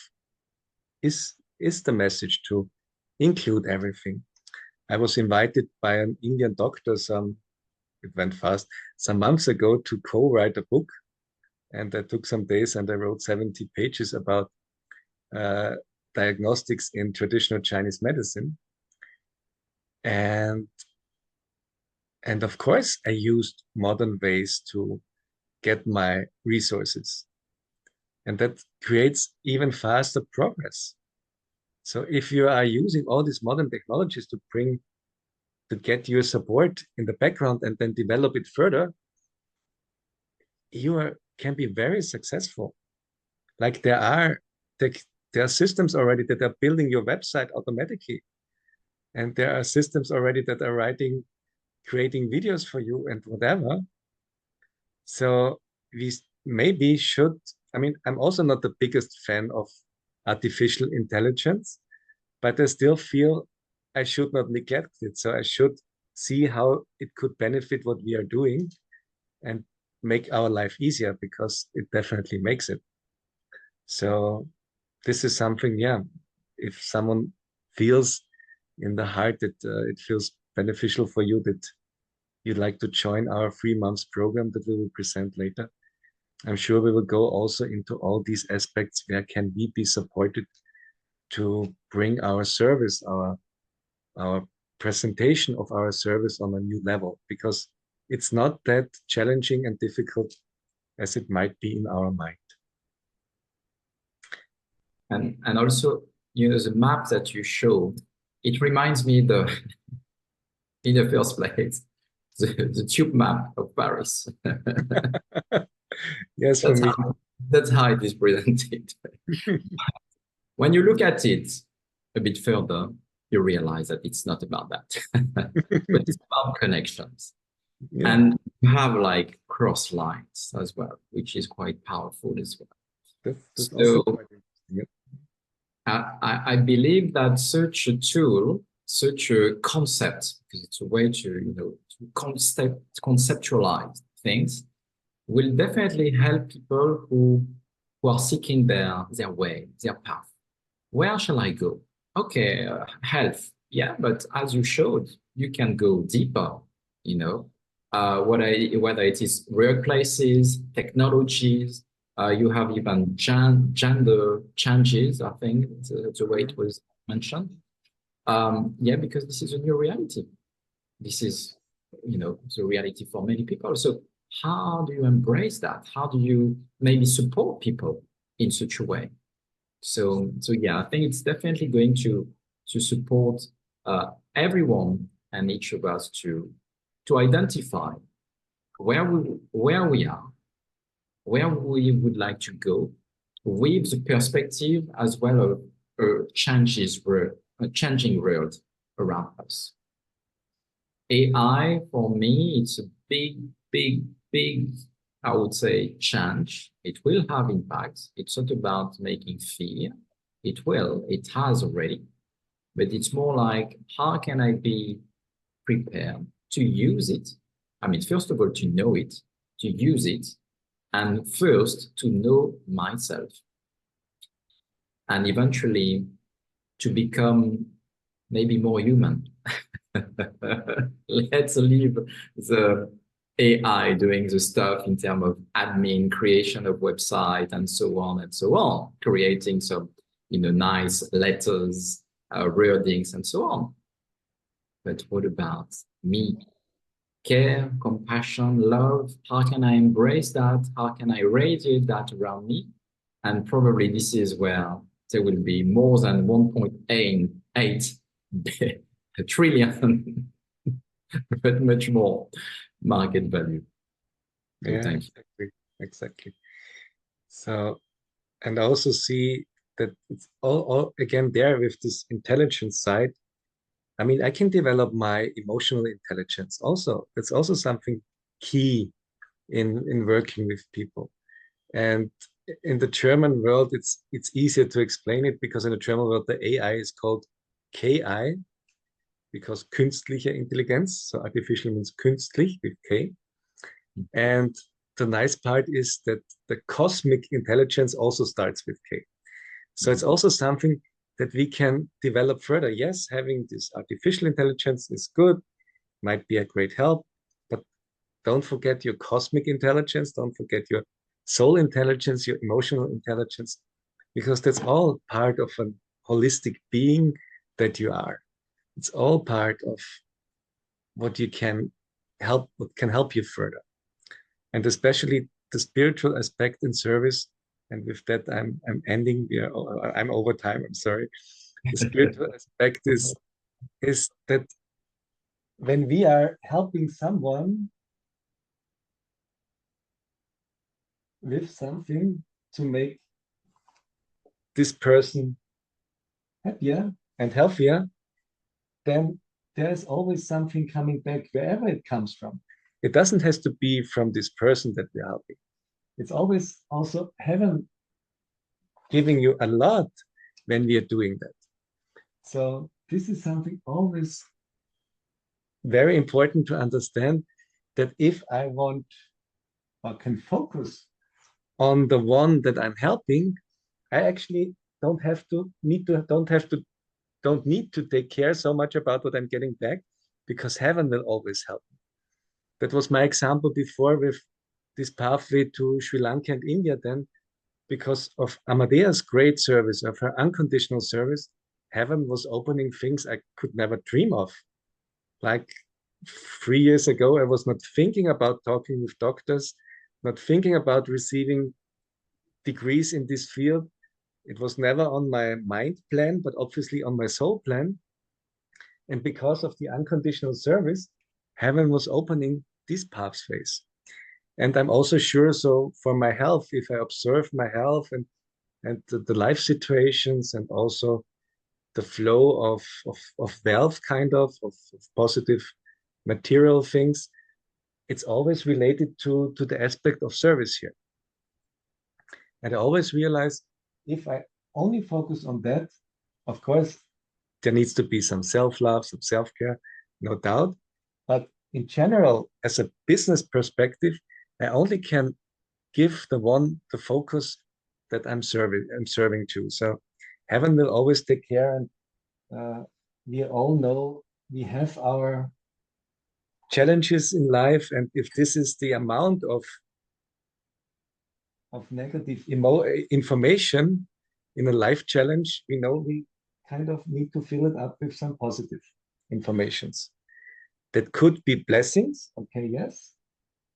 is the message to include everything. I was invited by an Indian doctor it went fast, some months ago to co-write a book. And that took some days and I wrote 70 pages about diagnostics in traditional Chinese medicine. And of course, I used modern ways to get my resources. And that creates even faster progress. So if you are using all these modern technologies to get your support in the background and then develop it further, you can be very successful. Like there are systems already that are building your website automatically. And there are systems already that are creating videos for you and whatever. So we maybe should, I'm also not the biggest fan of artificial intelligence, but I still feel I should not neglect it. So I should see how it could benefit what we are doing and make our life easier, because it definitely makes it. So this is something, yeah, if someone feels in the heart that it feels beneficial for you, that you'd like to join our 3 months program that we will present later. I'm sure we will go also into all these aspects. Where can we be supported to bring our service, our presentation of our service on a new level? Because it's not that challenging and difficult as it might be in our mind. And also, you know, the map that you showed, it reminds me the in the first place, the tube map of Paris. Yes, for me. That's how it is presented. When you look at it a bit further, you realize that it's not about that, but it's about connections. Yeah. And you have like cross lines as well, which is quite powerful as well. That's So also quite interesting. I believe that such a tool, such a concept, because it's a way to, you know, to conceptualize things, will definitely help people who are seeking their way, their path. Where shall I go? Okay, health. Yeah, but as you showed, you can go deeper, you know, whether it is workplaces, technologies, you have even gender changes, I think, the way it was mentioned. Yeah, because this is a new reality. This is, you know, the reality for many people. So how do you embrace that? How do you maybe support people in such a way? So yeah, I think it's definitely going to support everyone and each of us to identify where we are, where we would like to go, with the perspective as well of a changing world around us. AI for me, it's a big, I would say, change. It will have impacts. It's not about making fear. It has already, but it's more like, how can I be prepared to use it? I mean, first of all, to know it, to use it, and first to know myself, and eventually to become maybe more human. Let's leave the AI doing the stuff in terms of admin, creation of website, and so on and so on, creating some, you know, nice letters, wordings, and so on. But what about me? Care, compassion, love. How can I embrace that? How can I radiate that around me? And probably this is where there will be more than 1.8 trillion, but much more market value. So Yeah, thank you. exactly. So, and I also see that it's all again there with this intelligence side. I mean, I can develop my emotional intelligence also. That's also something key in working with people. And in the German world, it's easier to explain it because in the German world, the AI is called KI, because künstliche Intelligenz, so artificial means künstlich with K. And the nice part is that the cosmic intelligence also starts with K. So it's also something that we can develop further. Yes, having this artificial intelligence is good, might be a great help, but don't forget your cosmic intelligence, don't forget your soul intelligence, your emotional intelligence, because that's all part of a holistic being that you are. It's all part of what can help you further. And especially the spiritual aspect in service. And with that, I'm ending. I'm over time. I'm sorry. The spiritual aspect is that when we are helping someone with something to make this person happier and healthier, then there's always something coming back wherever it comes from. It doesn't have to be from this person that we're helping. It's always also heaven giving you a lot when we are doing that. So this is something always very important to understand, that if I want or can focus on the one that I'm helping, I actually don't have to don't need to take care so much about what I'm getting back, because heaven will always help me. That was my example before with this pathway to Sri Lanka and India. Then, because of Amadea's great service, of her unconditional service, heaven was opening things I could never dream of. Like 3 years ago, I was not thinking about talking with doctors, not thinking about receiving degrees in this field. It was never on my mind plan, but obviously on my soul plan. And because of the unconditional service, heaven was opening these pathways. And I'm also sure, so for my health, if I observe my health and the life situations, and also the flow of wealth, of positive material things, it's always related to the aspect of service here. And I always realize, if I only focus on that, of course, there needs to be some self-love, some self-care, no doubt. But in general, as a business perspective, I only can give the focus that I'm serving to. So heaven will always take care. And we all know we have our challenges in life. And if this is the amount of negative information in a life challenge, we know we kind of need to fill it up with some positive informations. That could be blessings. Okay, yes.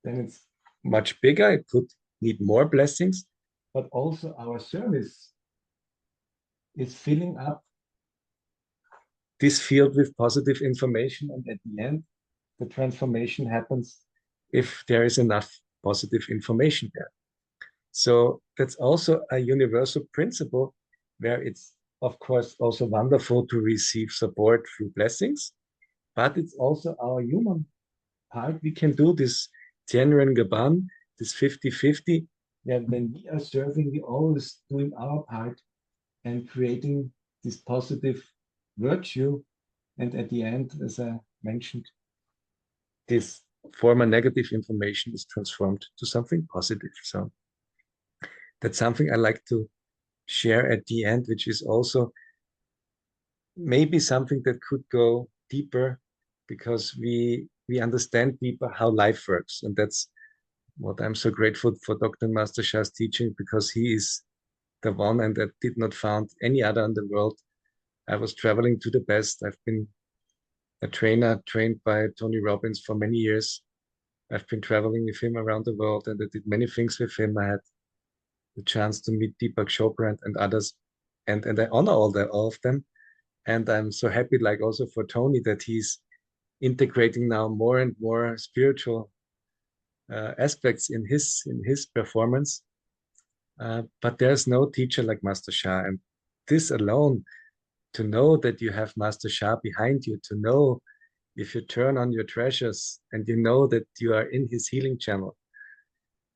Then it's much bigger. It could need more blessings, but also our service is filling up this field with positive information. And at the end, the transformation happens if there is enough positive information there. So that's also a universal principle, where it's, of course, also wonderful to receive support through blessings, but it's also our human part. We can do this Tianren Gaban, this 50-50, where when we are serving, we always doing our part and creating this positive virtue. And at the end, as I mentioned, this former negative information is transformed to something positive. So that's something I like to share at the end, which is also maybe something that could go deeper, because we understand deeper how life works. And that's what I'm so grateful for Dr. Master Sha's teaching, because he is the one, and I did not found any other in the world. I was traveling to the best. I've been a trainer trained by Tony Robbins for many years. I've been traveling with him around the world, and I did many things with him. I had the chance to meet Deepak Chopra and others, and I honor all of them. And I'm so happy, like also for Tony, that he's integrating now more and more spiritual aspects in his performance. But there's no teacher like Master Sha, and this alone, to know that you have Master Sha behind you, to know if you turn on your treasures and you know that you are in his healing channel,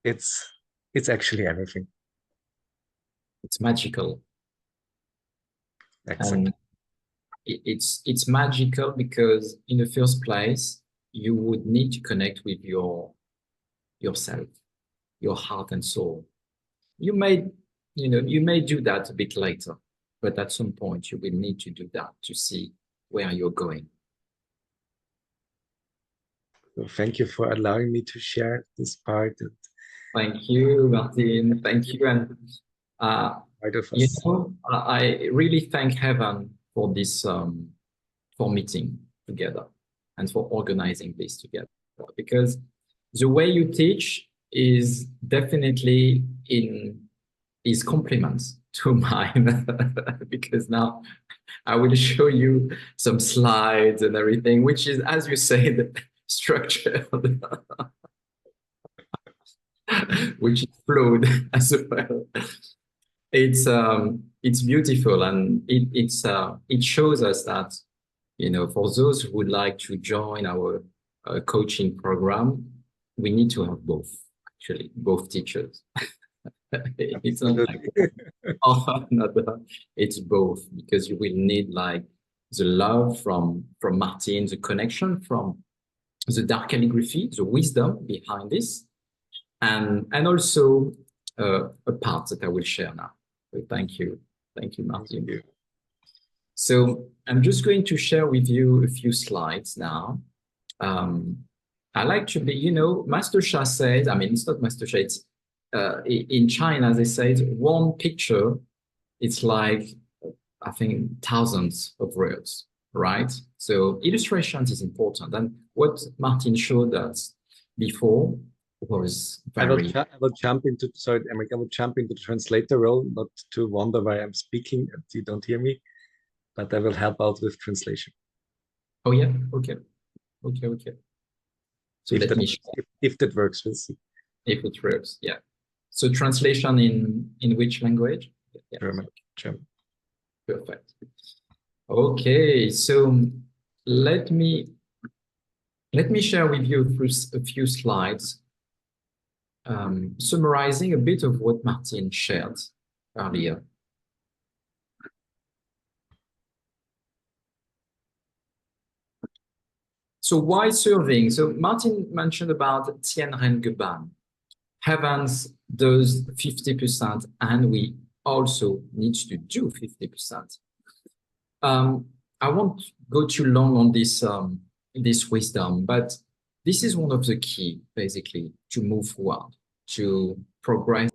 it's actually everything. It's magical. Exactly. And it's magical because in the first place, you would need to connect with yourself, your heart and soul. You may do that a bit later, but at some point you will need to do that to see where you're going. So thank you for allowing me to share this part. And thank you, Martin. Thank you. And I really thank heaven for this for meeting together and for organizing this together, because the way you teach is definitely is compliments to mine. Because now I will show you some slides and everything, which is, as you said, structured, which is flowed as well. It's beautiful, and it shows us that, for those who would like to join our coaching program, we need to have both teachers. It's not like another, it's both, because you will need like the love from Martin, the connection from the dark calligraphy, the wisdom behind this, and also a part that I will share now. So thank you, Martin. Thank you. So So I'm just going to share with you a few slides now. I like to be, you know, Master Shah said, I mean, it's not Master Shah, it's in China, they say one picture, it's like, I think, thousands of words, right? So illustrations is important. And what Martin showed us before was very... I will jump into, sorry, Emmerich, I will jump into the translator role, not to wonder why I'm speaking and you don't hear me, but I will help out with translation. Oh, yeah, okay. So if let that, me if that works, we'll see. If it works, yeah. So translation in which language? Yeah. German. Perfect. Okay, so let me share with you a few slides, summarizing a bit of what Martin shared earlier. So why serving? So Martin mentioned about Tianrengeban. Heavens does 50%, and we also need to do 50%. I won't go too long on this this wisdom, but this is one of the key, basically, to move forward, to progress.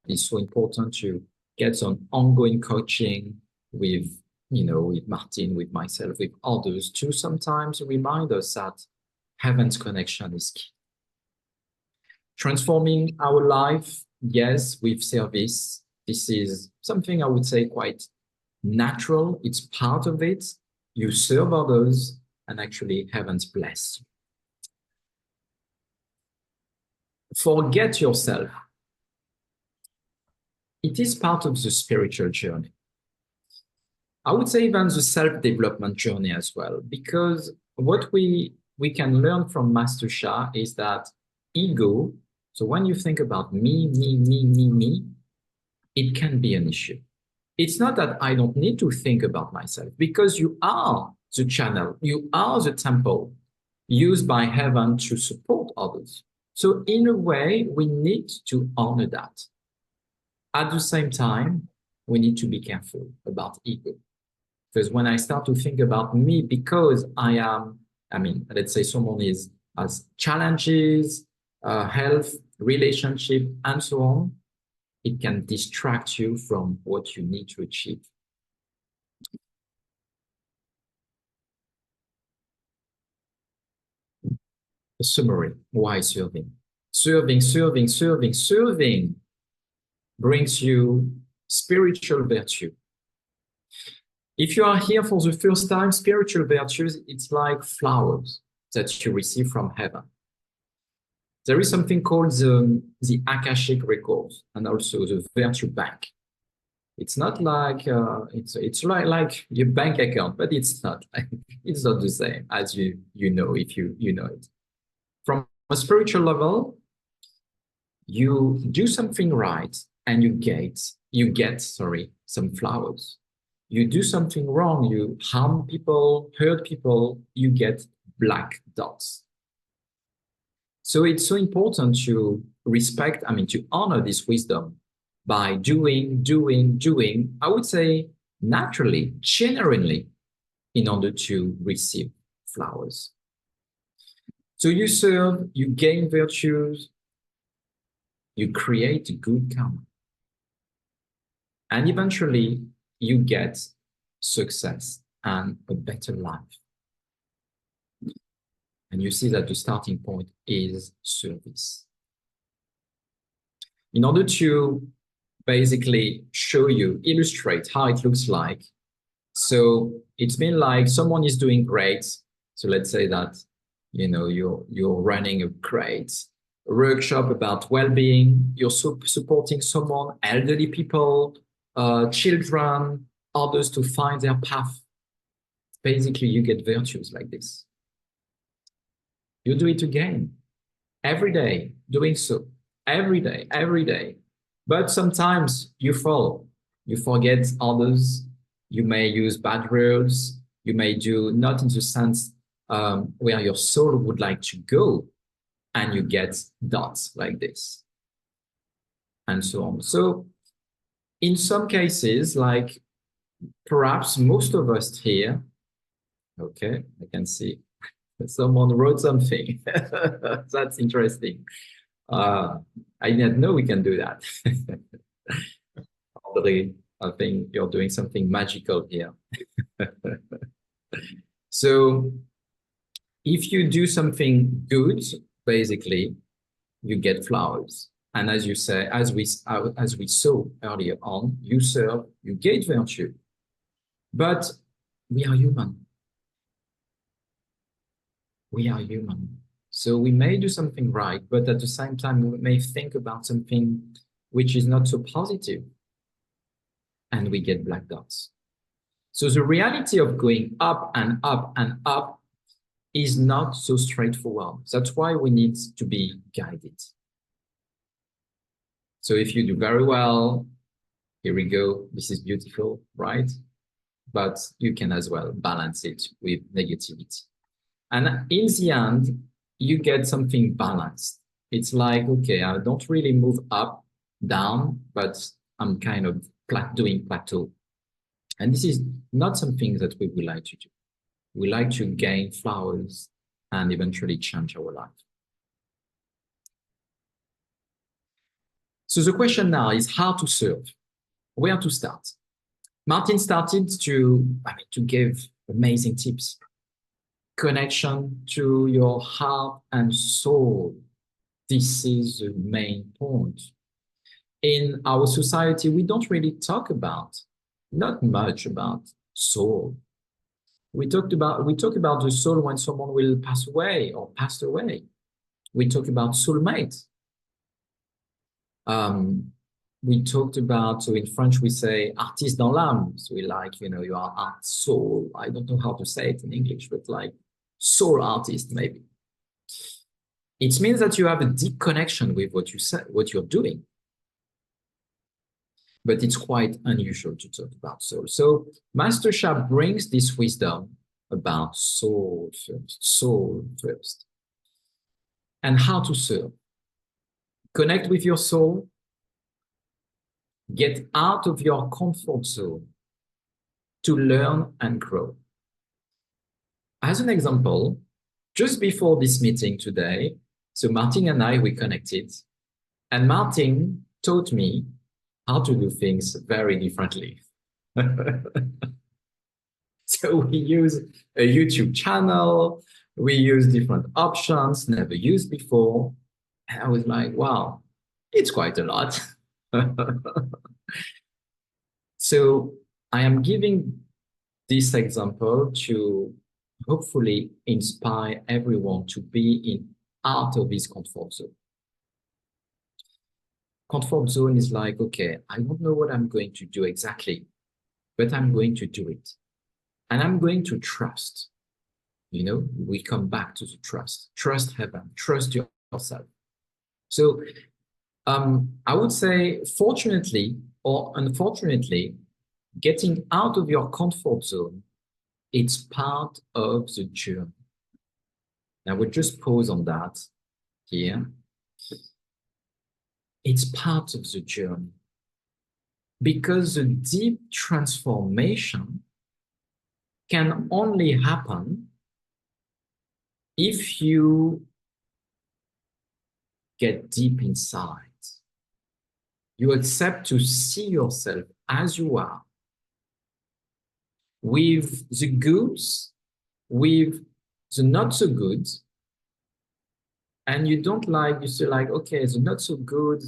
It's so important to get some ongoing coaching with, you know, with Martin, with myself, with others, to sometimes remind us that heaven's connection is key. Transforming our life, yes, with service. This is something I would say quite natural. It's part of it. You serve others, and actually heaven's blessed you. Forget yourself. It is part of the spiritual journey. I would say even the self-development journey as well, because what we can learn from Master Shah is that ego, so when you think about me, it can be an issue. It's not that I don't need to think about myself, because you are the channel, you are the temple used by heaven to support others. So in a way, we need to honor that. At the same time, we need to be careful about ego. Because when I start to think about me, because I am, I mean, let's say someone has challenges, health, relationship, and so on, it can distract you from what you need to achieve. A summary, why serving? Serving brings you spiritual virtue. If you are here for the first time, spiritual virtues, it's like flowers that you receive from heaven. There is something called the Akashic records and also the virtue bank. It's not like it's like your bank account, but it's not the same as you know if you know it. From a spiritual level, you do something right and you get some flowers. You do something wrong, you harm people, hurt people, you get black dots. So it's so important to respect, I mean, to honor this wisdom by doing, I would say naturally, genuinely, in order to receive flowers. So you serve, you gain virtues, you create good karma. And eventually, you get success and a better life. And you see that the starting point is service. In order to basically show you, illustrate how it looks like, So it's been like someone is doing great. So let's say that, you know, you're running a great workshop about well-being. You're supporting someone, elderly people, children, others to find their path. Basically, you get virtues like this. You do it again, every day, doing so, every day, every day. But sometimes you fall, you forget others, you may use bad words, you may do not in the sense where your soul would like to go, and you get dots like this, and so on. So in some cases, like perhaps most of us here, okay, I can see someone wrote something. That's interesting. I didn't know we can do that. Audrey, I think you're doing something magical here. So if you do something good, basically, you get flowers. And as you say, as we saw earlier on, you serve, you get virtue. But we are human. We are human. So we may do something right, but at the same time, we may think about something which is not so positive, and we get black dots. So the reality of going up and up and up is not so straightforward. That's why we need to be guided. So if you do very well, here we go, this is beautiful, right? But you can as well balance it with negativity. And in the end, you get something balanced. It's like, okay, I don't really move up, down, but I'm kind of doing plateau. And this is not something that we would like to do. We like to gain flowers and eventually change our life. So the question now is how to serve, where to start. Martin started to give amazing tips. Connection to your heart and soul. This is the main point. In our society, we don't really talk about, not much about soul. We talk about the soul when someone will pass away or passed away. We talk about soulmate. We talked about, so in French we say artiste dans l'âme. So we like, you know, you are art soul. I don't know how to say it in English, but like soul artist maybe. It means that you have a deep connection with what you say, what you're doing. But it's quite unusual to talk about soul. So Master Sha brings this wisdom about soul first, and how to serve. Connect with your soul, get out of your comfort zone to learn and grow. As an example, just before this meeting today, so Martin and I, we connected, and Martin taught me how to do things very differently. So we use a YouTube channel, we use different options, never used before. And I was like, wow, it's quite a lot. So I am giving this example to hopefully inspire everyone to be out of his comfort zone. Comfort zone is like, okay, I don't know what I'm going to do exactly, but I'm going to do it. And I'm going to trust. You know, we come back to the trust. Trust heaven, trust yourself. So I would say, fortunately or unfortunately, getting out of your comfort zone, it's part of the journey. I would just pause on that here. It's part of the journey, because the deep transformation can only happen if you get deep inside. You accept to see yourself as you are, with the goods, with the not so good, and you don't like, you say like, okay, the not so good,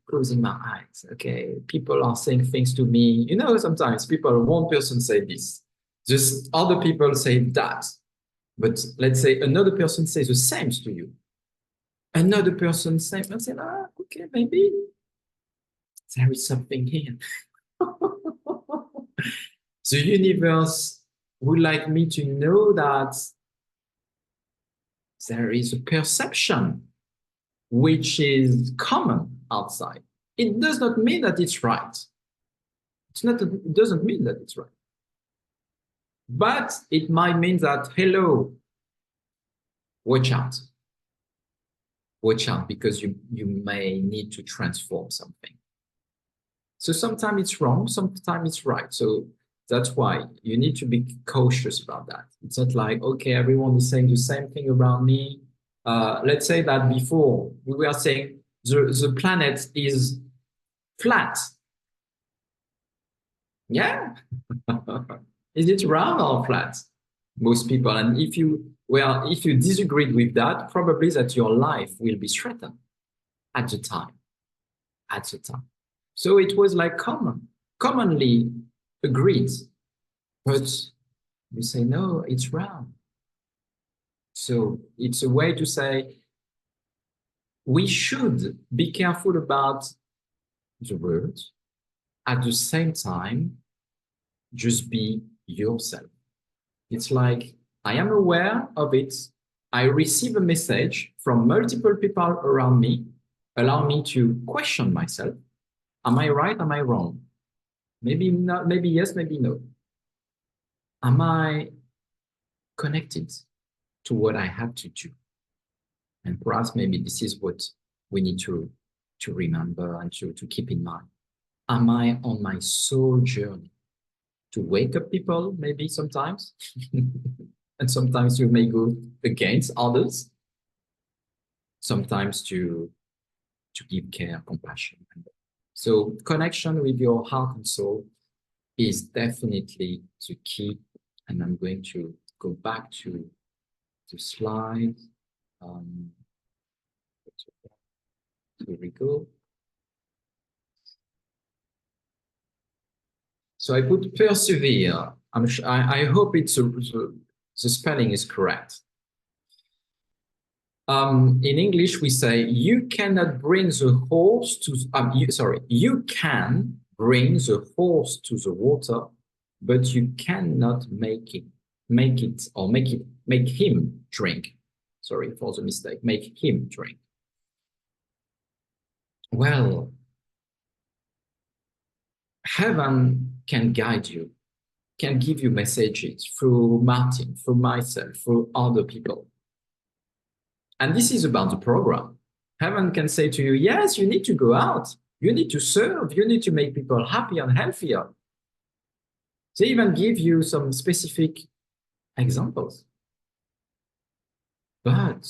closing my eyes. Okay, people are saying things to me. You know, sometimes people, one person say this, just other people say that. But let's say another person says the same to you. Another person says, I say, ah, okay, maybe there is something here. The universe would like me to know that there is a perception which is common outside. It does not mean that it's right. It doesn't mean that it's right. But it might mean that, hello, watch out. Watch out, because you may need to transform something. So sometimes it's wrong, sometimes it's right. So that's why you need to be cautious about that. It's not like, okay, everyone is saying the same thing around me. Let's say that before we were saying the planet is flat. Yeah. Is it round or flat? Most people. And if you disagreed with that, probably that your life will be threatened at the time. At the time. So it was like commonly agreed. But you say, no, it's round. So it's a way to say we should be careful about the words. At the same time, just be yourself. It's like, I am aware of it. I receive a message from multiple people around me, allow me to question myself. Am I right? Am I wrong? Maybe not, maybe yes, maybe no. Am I connected to what I have to do? And perhaps maybe this is what we need to remember and to keep in mind. Am I on my soul journey? To wake up people, maybe sometimes. And sometimes you may go against others. Sometimes to give care, compassion. So connection with your heart and soul is definitely the key. And I'm going to go back to the slide. Here we go. So I put persevere. I hope the spelling is correct. In English, we say you cannot bring the horse to. You can bring the horse to the water, but you cannot make him drink. Sorry for the mistake. Make him drink. Well, heaven can guide you, can give you messages through Martin, through myself, through other people. And this is about the program. Heaven can say to you, yes, you need to go out. You need to serve. You need to make people happy and healthier. They even give you some specific examples. But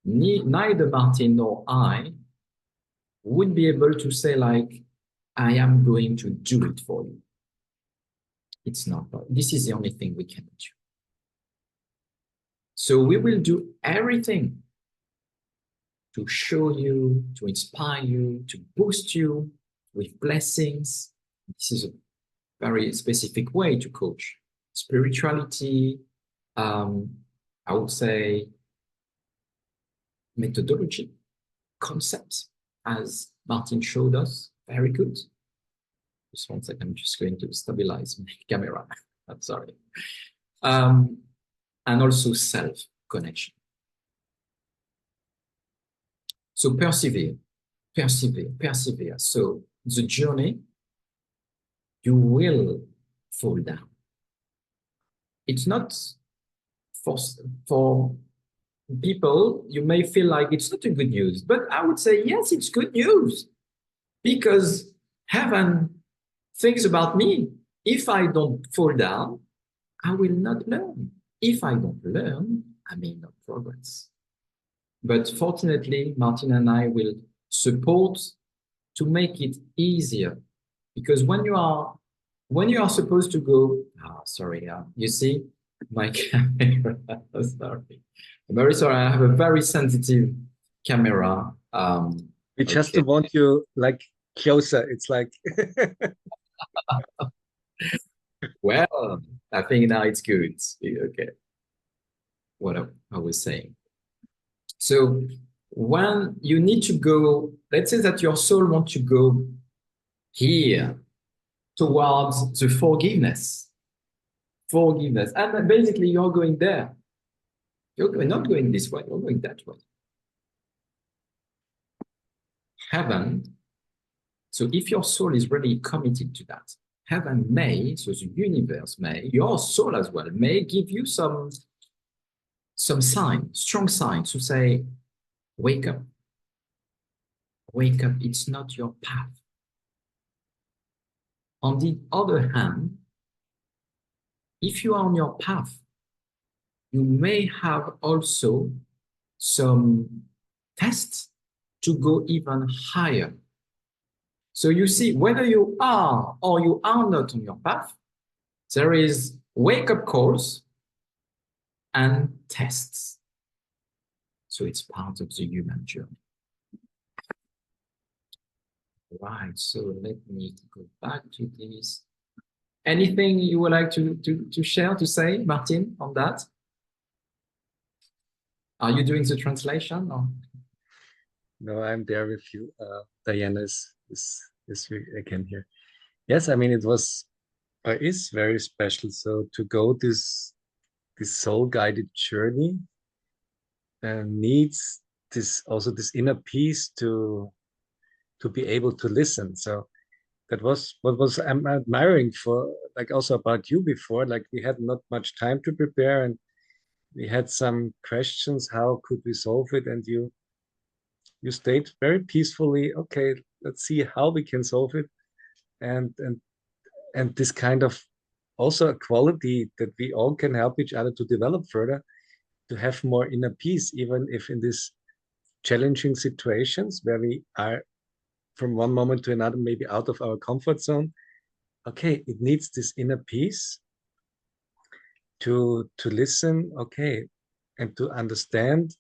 neither Martin nor I would be able to say like, I am going to do it for you. It's not. This is the only thing we can do. So we will do everything to show you, to inspire you, to boost you with blessings. This is a very specific way to coach. Spirituality, I would say methodology, concepts, as Martin showed us, very good. Just one second, I'm just going to stabilize my camera. I'm sorry. And also self-connection. So persevere, persevere, persevere. So the journey, you will fall down. It's not for people, you may feel like it's not a good news, but I would say, yes, it's good news, because heaven thinks about me. If I don't fall down, I will not learn. If I don't learn, I may not progress. But fortunately, Martin and I will support to make it easier, because when you are supposed to go, you see my camera. Sorry, I'm very sorry. I have a very sensitive camera. We just Okay. want you like closer. It's like Well, I think now it's good. Okay. What I was saying. So when you need to go, let's say that your soul wants to go here towards the forgiveness. Forgiveness. And then basically you're going there. You're not going this way, you're going that way. Heaven, so if your soul is really committed to that, heaven may, so the universe may, your soul as well, may give you some sign, strong sign to say, wake up. Wake up, it's not your path. On the other hand, if you are on your path, you may have also some tests to go even higher. So you see, whether you are or you are not on your path, there is wake-up calls and tests. So it's part of the human journey. Right, so let me go back to this. Anything you would like to share, to say, Martin, on that? Are you doing the translation? Or? no, I'm there with you. Diana is again here. Yes, I mean it was is very special. So to go this soul guided journey needs this also this inner peace to be able to listen. So that was what was I'm admiring for like also about you before. Like we had not much time to prepare and we had some questions. How could we solve it? And you stayed very peacefully. Okay, let's see how we can solve it. And this kind of also a quality that we all can help each other to develop further, to have more inner peace, even if in these challenging situations where we are from one moment to another, maybe out of our comfort zone. Okay, it needs this inner peace to listen, okay, and to understand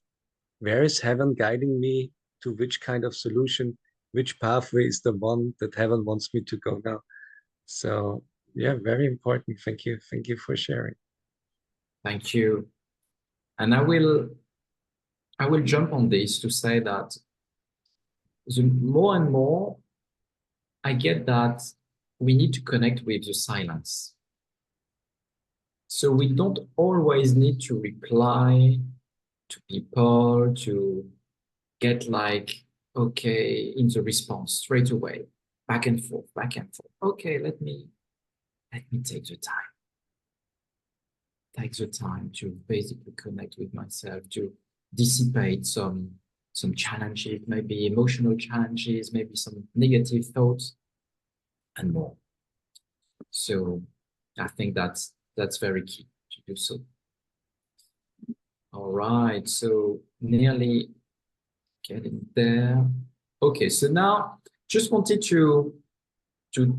where is heaven guiding me to which kind of solution, which pathway is the one that heaven wants me to go now. So yeah, very important. Thank you. Thank you for sharing. Thank you. And I will jump on this to say that the more and more I get that we need to connect with the silence. So we don't always need to reply to people, to get like, okay, in the response straight away, back and forth, back and forth. Okay, let me take the time. Take the time to basically connect with myself, to dissipate some challenges, maybe emotional challenges, maybe some negative thoughts, and more. So I think that's very key to do so. All right, so nearly getting there. Okay, so now just wanted to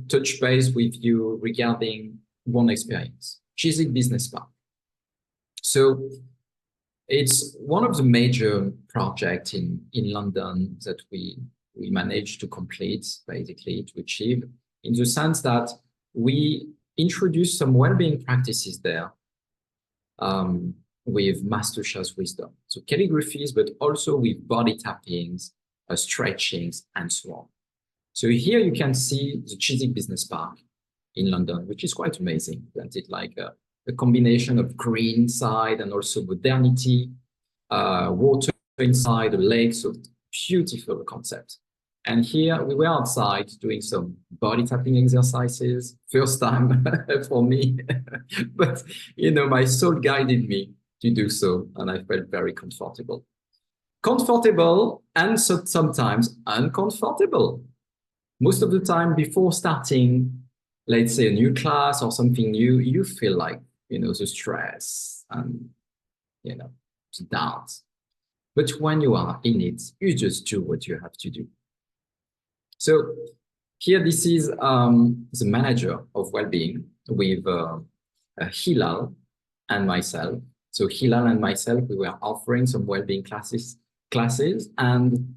touch base with you regarding one experience, Chiswick Business Park. So it's one of the major projects in London that we managed to complete, basically to achieve, in the sense that we introduced some well-being practices there with Master Sha's wisdom. So calligraphies, but also with body tappings, stretchings, and so on. So here you can see the Chiswick Business Park in London, which is quite amazing. Isn't it? Like a combination of green side and also modernity, water inside, a lake, so beautiful concept. And here we were outside doing some body tapping exercises, first time for me, but my soul guided me to do so, and I felt very comfortable. Comfortable and so sometimes uncomfortable. Most of the time before starting, let's say a new class or something new, you feel like, the stress and, the doubt. But when you are in it, you just do what you have to do. So here, this is the manager of well-being with Hilal and myself. So Hilal and myself, we were offering some well-being classes, and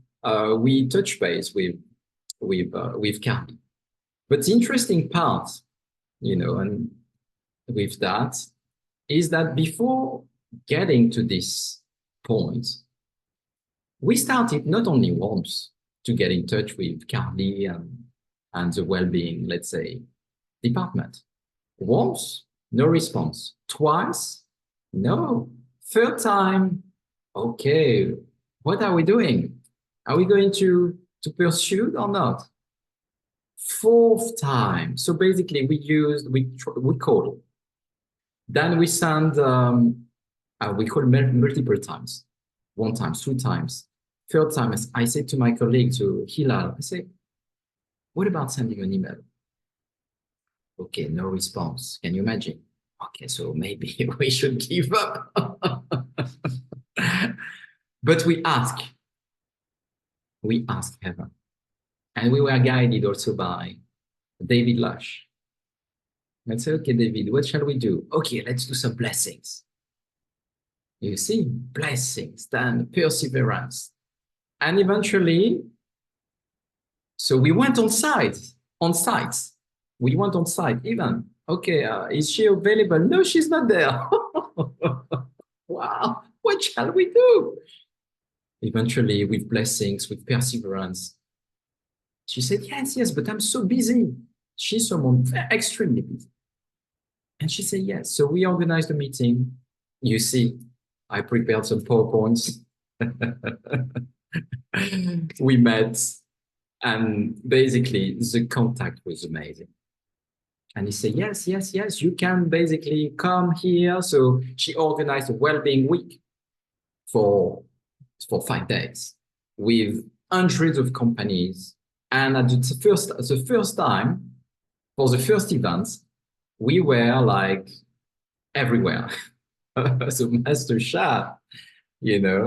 we touch base with Carly. But the interesting part, and with that, is that before getting to this point, we started not only once to get in touch with Carly and the well-being, let's say, department. Once, no response. Twice, no. Third time, okay, what are we doing? Are we going to pursue or not? Fourth time, so basically we call. Then we send, we call multiple times. One time, two times. Third time, I said to my colleague, to Hilal, I say, what about sending an email? Okay, no response. Can you imagine? Okay, so maybe we should give up. But we ask heaven. And we were guided also by David Lush. Let's say, okay, David, what shall we do? Okay, let's do some blessings. You see, blessings, then perseverance. And eventually, so we went on site. We went on site even. Okay, is she available? No, she's not there. Wow, what shall we do? Eventually, with blessings, with perseverance, she said, yes, but I'm so busy. She's someone extremely busy. And she said, yes. So we organized a meeting. You see, I prepared some PowerPoints. We met, and basically the contact was amazing. And he said, yes, you can basically come here. So she organized a well-being week for 5 days with hundreds of companies. And at the first time, for the first events, we were like everywhere. So Master Chef, we were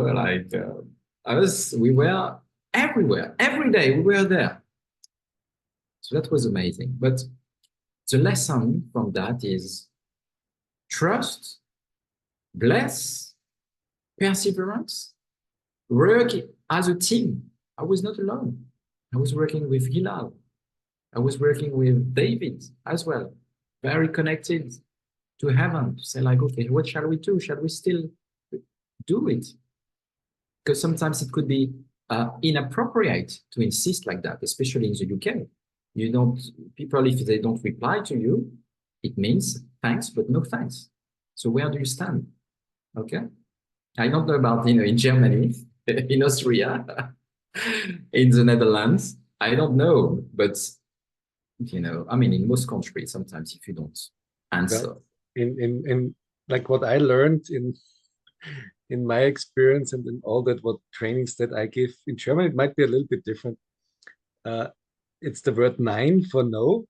everywhere. Every day we were there. So that was amazing. But the lesson from that is trust, bless, perseverance, work as a team. I was not alone. I was working with Hilal. I was working with David as well. Very connected to heaven to say like, okay, what shall we do? Shall we still do it? Because sometimes it could be inappropriate to insist like that, especially in the UK. People, if they don't reply to you, it means thanks, but no thanks. So where do you stand? Okay. I don't know about, in Germany, in Austria, in the Netherlands. I don't know, but, in most countries, sometimes if you don't answer. Well, in like what I learned in my experience and in all that what trainings that I give in German, it might be a little bit different. It's the word nein for no.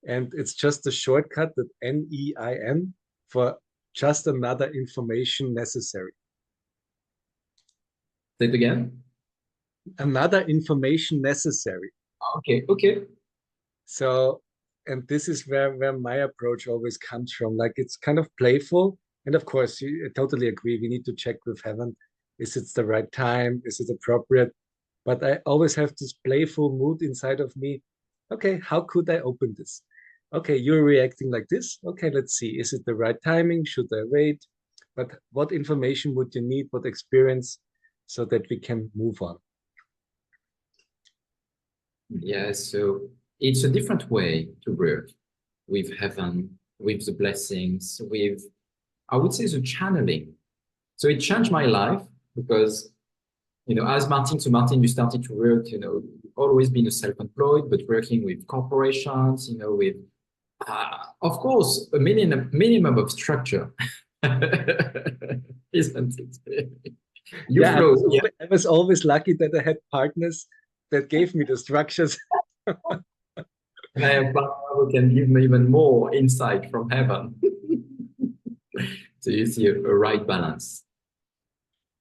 And it's just a shortcut, that NEIN, for just another information necessary. Say it again. Another information necessary. Okay. So, and this is where my approach always comes from. Like, it's kind of playful. And of course, I totally agree. We need to check with heaven. Is it the right time? Is it appropriate? But I always have this playful mood inside of me. Okay, how could I open this? Okay, you're reacting like this. Okay, let's see. Is it the right timing? Should I wait? But what information would you need? What experience, so that we can move on? Yeah, so it's a different way to work with heaven, with the blessings, with, I would say, the channeling. So it changed my life because, as Martin, you started to work, always been a self-employed, but working with corporations, with, of course, a minimum of structure, isn't it? I was always lucky that I had partners that gave me the structures. And I have partners who can give me even more insight from heaven. So you see a right balance.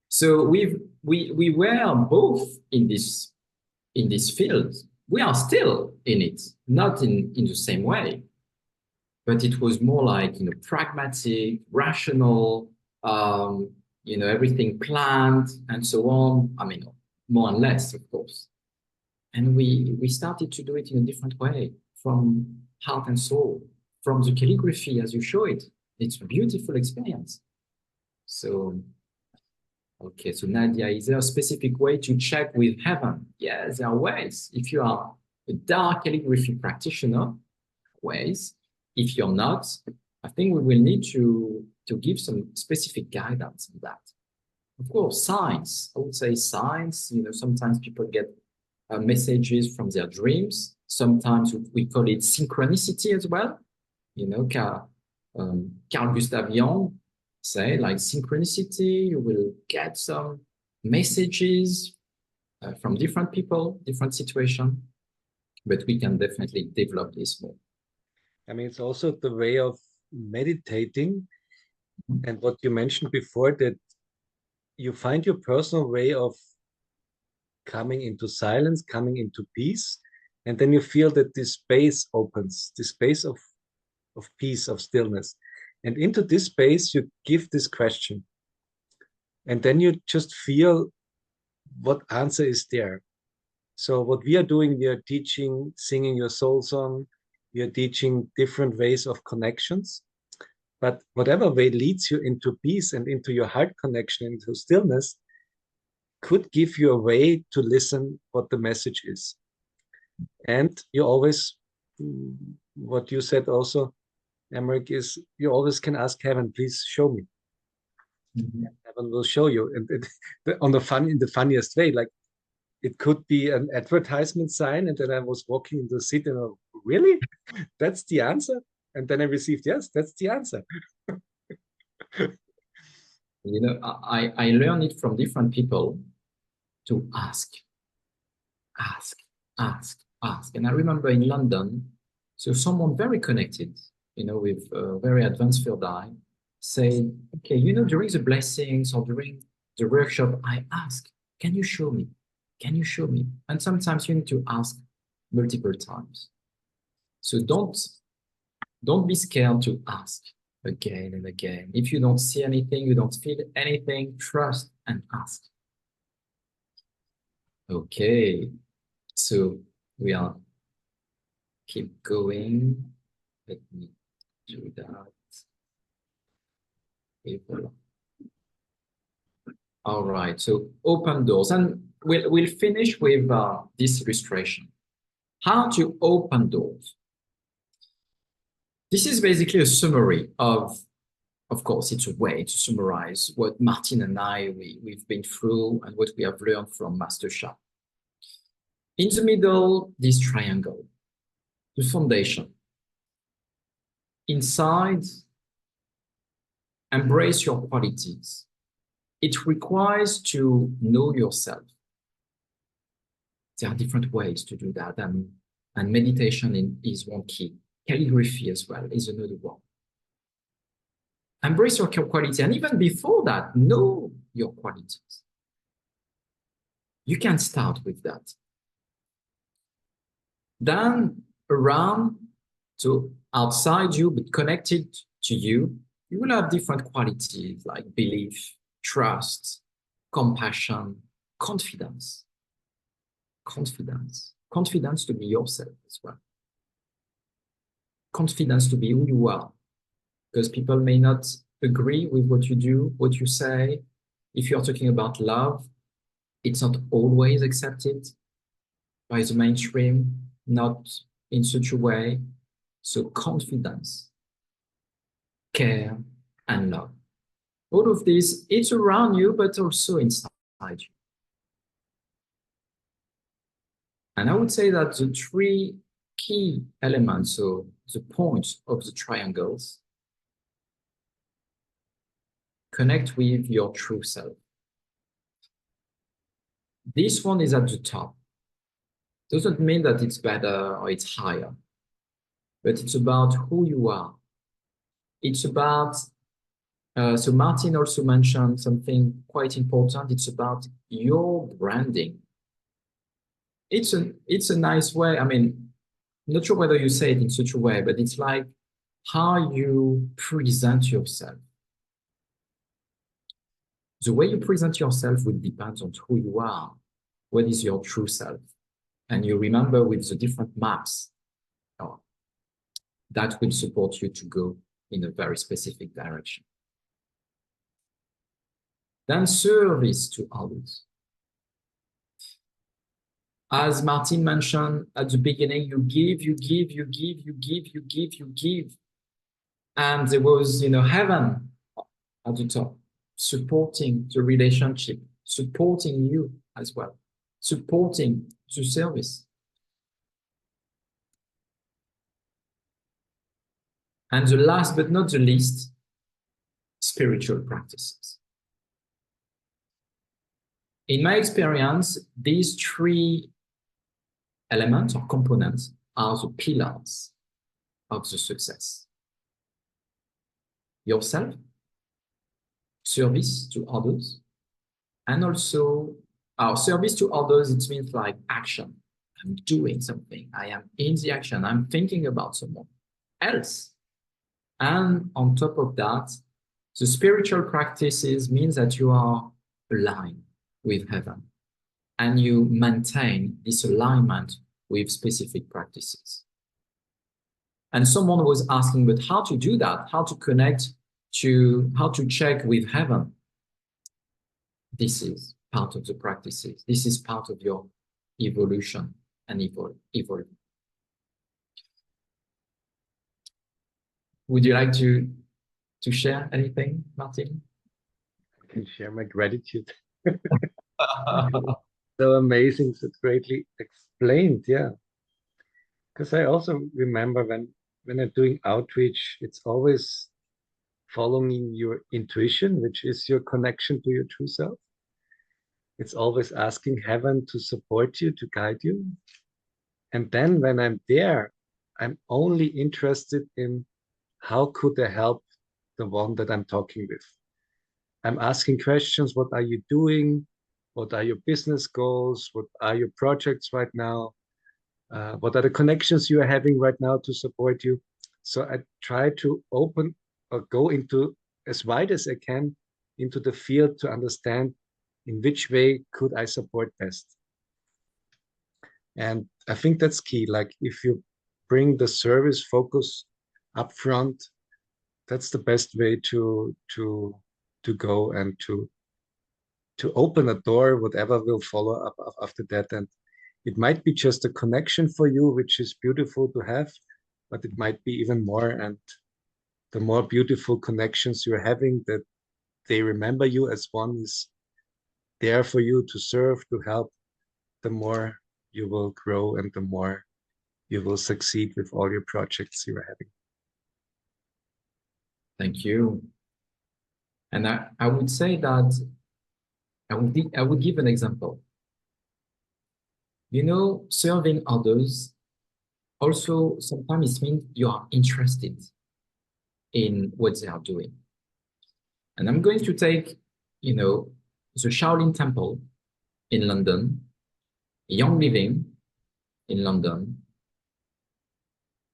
So we were both in this field. We are still in it, not in the same way, but it was more like pragmatic, rational, everything planned and so on. more and less, of course. And we started to do it in a different way, from heart and soul, from the calligraphy as you show it. It's a beautiful experience. So, okay, so Nadia, is there a specific way to check with heaven? Yes, there are ways. If you are a dark calligraphy practitioner, ways. If you're not, I think we will need to give some specific guidance on that. Of course, signs. I would say signs. You know, sometimes people get messages from their dreams. Sometimes we call it synchronicity as well. You know, Carl Gustav Jung say like synchronicity. You will get some messages from different people, different situations, but we can definitely develop this more. I mean, it's also the way of meditating. And what you mentioned before, that you find your personal way of coming into silence, coming into peace. And then you feel that this space opens, this space of peace, of stillness. And into this space, you give this question. And then you just feel what answer is there. So what we are doing, we are teaching singing your soul song. We are teaching different ways of connections. But whatever way leads you into peace and into your heart connection, into stillness, could give you a way to listen what the message is. And you always, what you said also, Emmerich, is you always can ask heaven, please show me. Heaven will show you. And in the funniest way, like it could be an advertisement sign. And then I was walking in the city and I, really? That's the answer? And then I received, yes, that's the answer. You know, I learned it from different people to ask. And I remember in London, so someone very connected, you know, with a very advanced third eye, said, okay, you know, during the blessings or during the workshop, I ask, can you show me? Can you show me? And sometimes you need to ask multiple times. So don't be scared to ask again and again. If you don't see anything, you don't feel anything, trust and ask. Okay, so we are keep going. Let me do that. Okay, voilà. All right, so open doors, and we'll finish with this illustration. How to open doors. This is basically a summary of course, it's a way to summarize what Martin and I, we've been through and what we have learned from Master Sha. In the middle, this triangle, the foundation. Inside, embrace your qualities. It requires to know yourself. There are different ways to do that, and meditation is one key. Calligraphy as well is another one. Embrace your quality, and even before that, know your qualities. You can start with that. Then around, so outside you, but connected to you, you will have different qualities like belief, trust, compassion, confidence. Confidence to be yourself as well. Confidence to be who you are, because people may not agree with what you do, what you say. If you're talking about love, it's not always accepted by the mainstream, not in such a way. So confidence, care, and love. All of this, it's around you, but also inside you. And I would say that the three key elements, so the points of the triangles, connect with your true self. This one is at the top. Doesn't mean that it's better or it's higher, but it's about who you are. It's about, so Martin also mentioned something quite important. It's about your branding. It's a nice way. I mean, I'm not sure whether you say it in such a way, but it's like how you present yourself. The way you present yourself will depend on who you are. what is your true self. And you remember with the different maps that will support you to go in a very specific direction. Then service to others. As Martin mentioned at the beginning, you give, you give, you give, you give, you give, you give. And there was, heaven at the top, supporting the relationship, supporting you as well, supporting the service. And the last but not the least, spiritual practices. In my experience, these three elements or components are the pillars of the success. Yourself, service to others, and also our service to others, it means like action. I'm doing something. I am in the action. I'm thinking about someone else. And on top of that, the spiritual practices means that you are aligned with heaven and you maintain this alignment with specific practices. And someone was asking, but how to do that? How to connect to, how to check with heaven? This is part of the practices. This is part of your evolution and evolving. Would you like to share anything, Martin? I can share my gratitude. So amazing, so greatly explained, yeah. Because I also remember when I'm doing outreach, it's always following your intuition, which is your connection to your true self. It's always asking heaven to support you, to guide you. And then when I'm there, I'm only interested in how could I help the one that I'm talking with. I'm asking questions. What are you doing? What are your business goals? What are your projects right now? What are the connections you are having right now to support you? So I try to open or go into as wide as I can into the field to understand in which way could I support best. And I think that's key. Like if you bring the service focus up front, that's the best way to go and to open a door, whatever will follow up after that. And it might be just a connection for you, which is beautiful to have, but it might be even more. And the more beautiful connections you're having, that they remember you as one is there for you to serve, to help, the more you will grow and the more you will succeed with all your projects you are having. Thank you. And I would say that I would give an example. Serving others also sometimes it means you are interested in what they are doing. And I'm going to take, the Shaolin Temple in London, Young Living in London.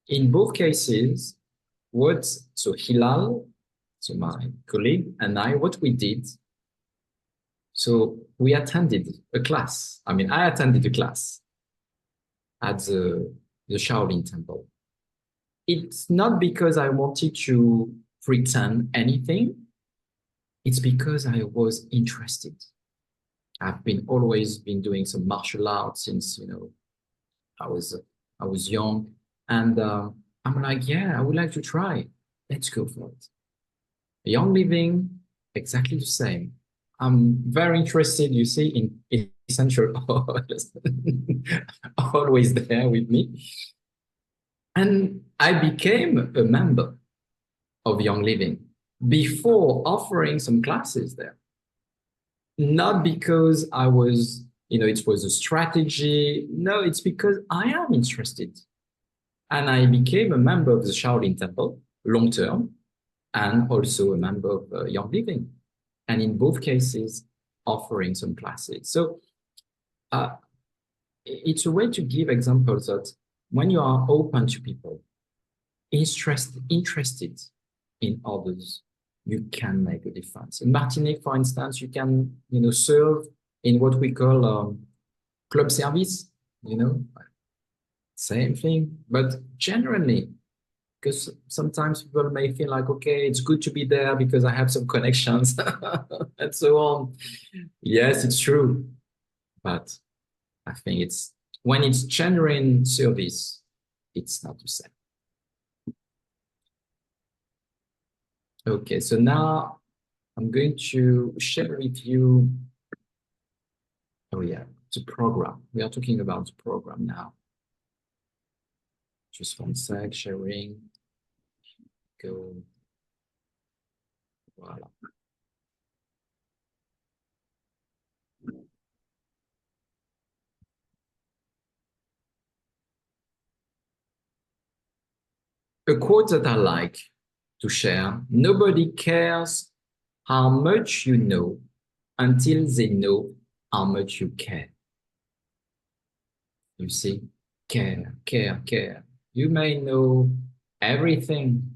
In both cases, so Hilal, so my colleague and I, what we did, so we attended a class. I mean, I attended a class at the Shaolin Temple. It's not because I wanted to pretend anything. It's because I was interested. I've always been doing some martial arts since, I was young. And I'm like, yeah, I would like to try. Let's go for it. Young Living, exactly the same. I'm very interested, you see, in essential oils, always there with me. And I became a member of Young Living before offering some classes there. Not because I was, it was a strategy. No, it's because I am interested. And I became a member of the Shaolin Temple long term and also a member of Young Living. And in both cases, offering some classes. So it's a way to give examples that when you are open to people, interested in others, you can make a difference. In Martinique, for instance, you can serve in what we call club service, you know, same thing, but generally, because sometimes people may feel like, okay, it's good to be there because I have some connections and so on. Yes, it's true, but I think it's when it's genuine service, it's not the same. Okay, so now I'm going to share with you, oh yeah, the program. We are talking about the program now. Just one sec, sharing, go, voila. A quote that I like to share, nobody cares how much you know until they know how much you care. You see, care, care, care. You may know everything.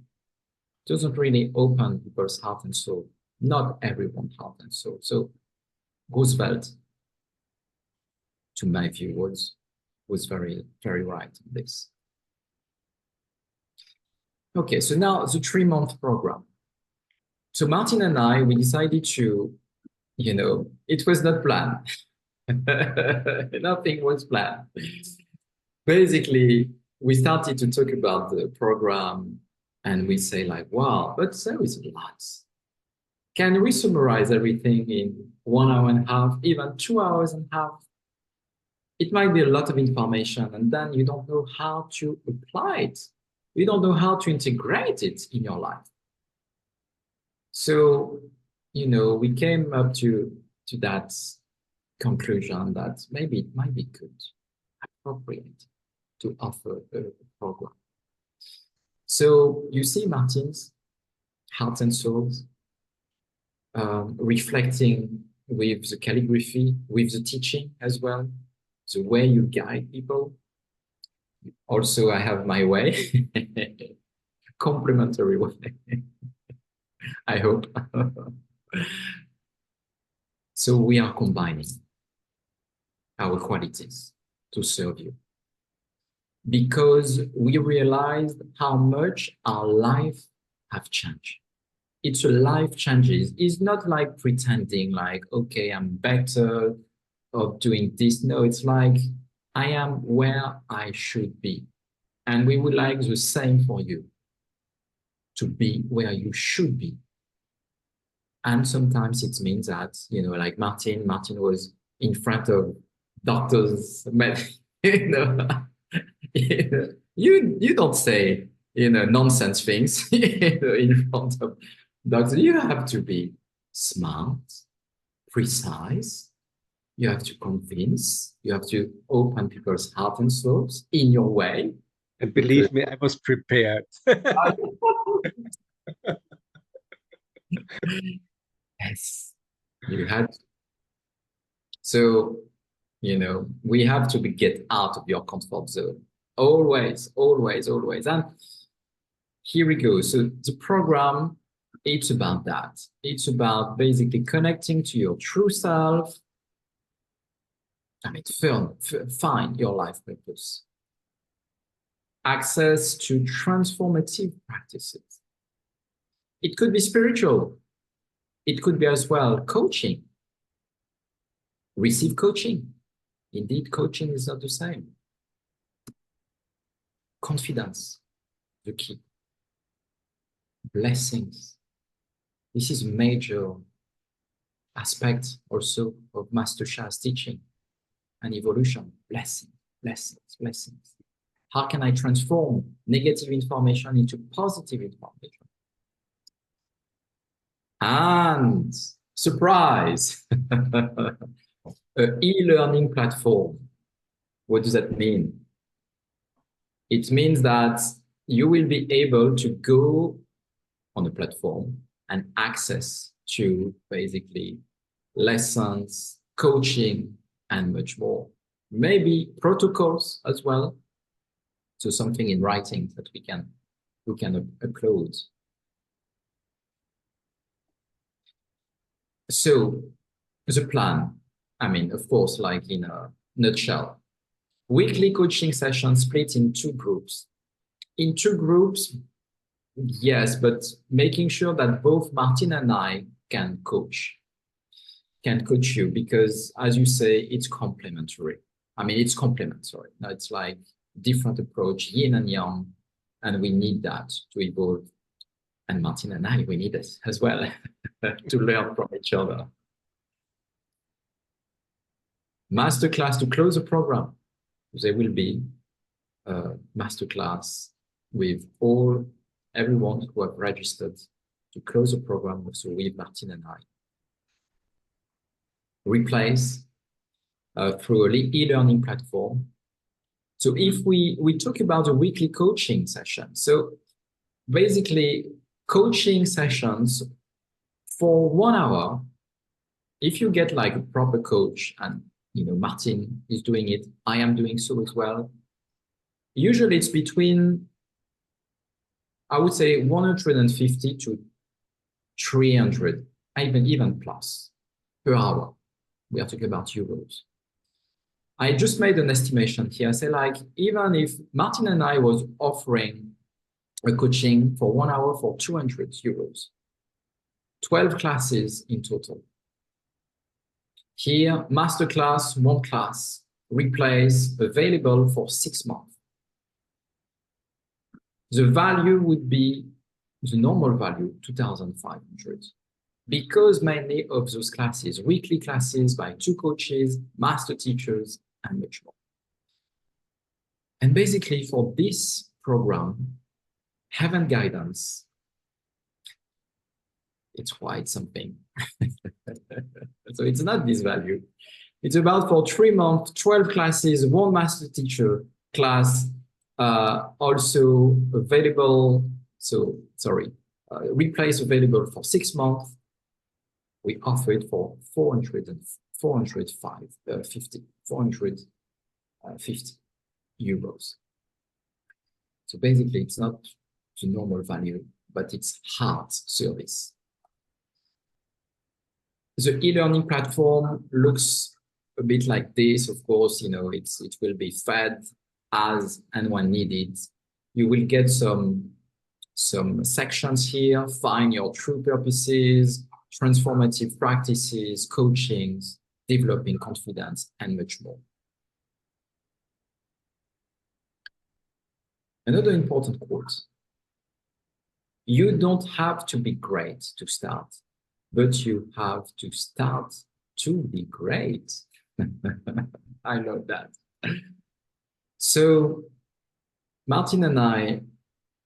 Doesn't really open people's heart and soul. Not everyone's heart and soul. So Roosevelt, to my view, was very, very right on this. Okay, so now the 3-month program. So Martin and I, we decided to, you know, it was not planned. Nothing was planned. Basically, we started to talk about the program and we say like, wow, but there is a lot. Can we summarize everything in 1 hour and a half, even 2 hours and a half? It might be a lot of information and then you don't know how to apply it. You don't know how to integrate it in your life. So, you know, we came up to that conclusion that maybe it might be good, appropriate to offer a program. So you see Martin's Heart and Souls reflecting with the calligraphy, with the teaching as well, the way you guide people. Also, I have my way, complementary way, I hope. So we are combining our qualities to serve you because we realized how much our life have changed. It's a life changes. It's not like pretending like, okay, I'm better of doing this. No, it's like I am where I should be. And we would like the same for you, to be where you should be. And sometimes it means that, you know, like Martin was in front of doctors, you know, you don't say, you know, nonsense things in front of doctors. You have to be smart, precise. You have to convince. You have to open people's heart and souls in your way. And believe me, I was prepared. Yes, you had. So, you know, we have to get out of your comfort zone. Always, always, always. And here we go. So the program, it's about that. It's about basically connecting to your true self. I mean, find your life purpose. Access to transformative practices. It could be spiritual. It could be as well coaching. Receive coaching. Indeed, coaching is not the same. Confidence, the key. Blessings. This is a major aspect also of Master Sha's teaching and evolution. Blessings, blessings, blessings. How can I transform negative information into positive information? And surprise, an e-learning platform. What does that mean? It means that you will be able to go on a platform and access to basically lessons, coaching, and much more. Maybe protocols as well. So something in writing that we can upload. So the plan, I mean, of course, like in nutshell. Weekly coaching sessions split in two groups. In two groups, yes, but making sure that both Martin and I can coach you because, as you say, it's complementary. I mean, it's complementary. No, it's like different approach, yin and yang, and we need that to evolve. And Martin and I, we need it as well to learn from each other. Masterclass to close the program. There will be a masterclass with everyone who have registered to close the program, also with Martin and I. Replace through a e-learning platform. So if we talk about a weekly coaching session, so basically coaching sessions for 1 hour, if you get like a proper coach, and Martin is doing it, I am doing so as well. Usually it's between, I would say, 150 to 300, even plus per hour. We are talking about euros. I just made an estimation here. I say, like, even if Martin and I was offering a coaching for 1 hour for 200 euros, 12 classes in total. Here, masterclass, 1 class, replays available for 6 months. The value would be the normal value, 2,500. Because many of those classes, weekly classes by 2 coaches, master teachers, and much more. And basically for this program, Heaven Guidance, it's quite something. So it's not this value. It's about for 3 months, 12 classes, 1 master teacher class, also available. So sorry, replays available for 6 months. We offer it for 450 euros. So basically, it's not the normal value, but it's hard service. The e-learning platform looks a bit like this. Of course, it will be fed as and when needed. You will get some sections here, find your true purposes, transformative practices, coachings, developing confidence, and much more. Another important quote: you don't have to be great to start, but you have to start to be great. I love that. So Martin and I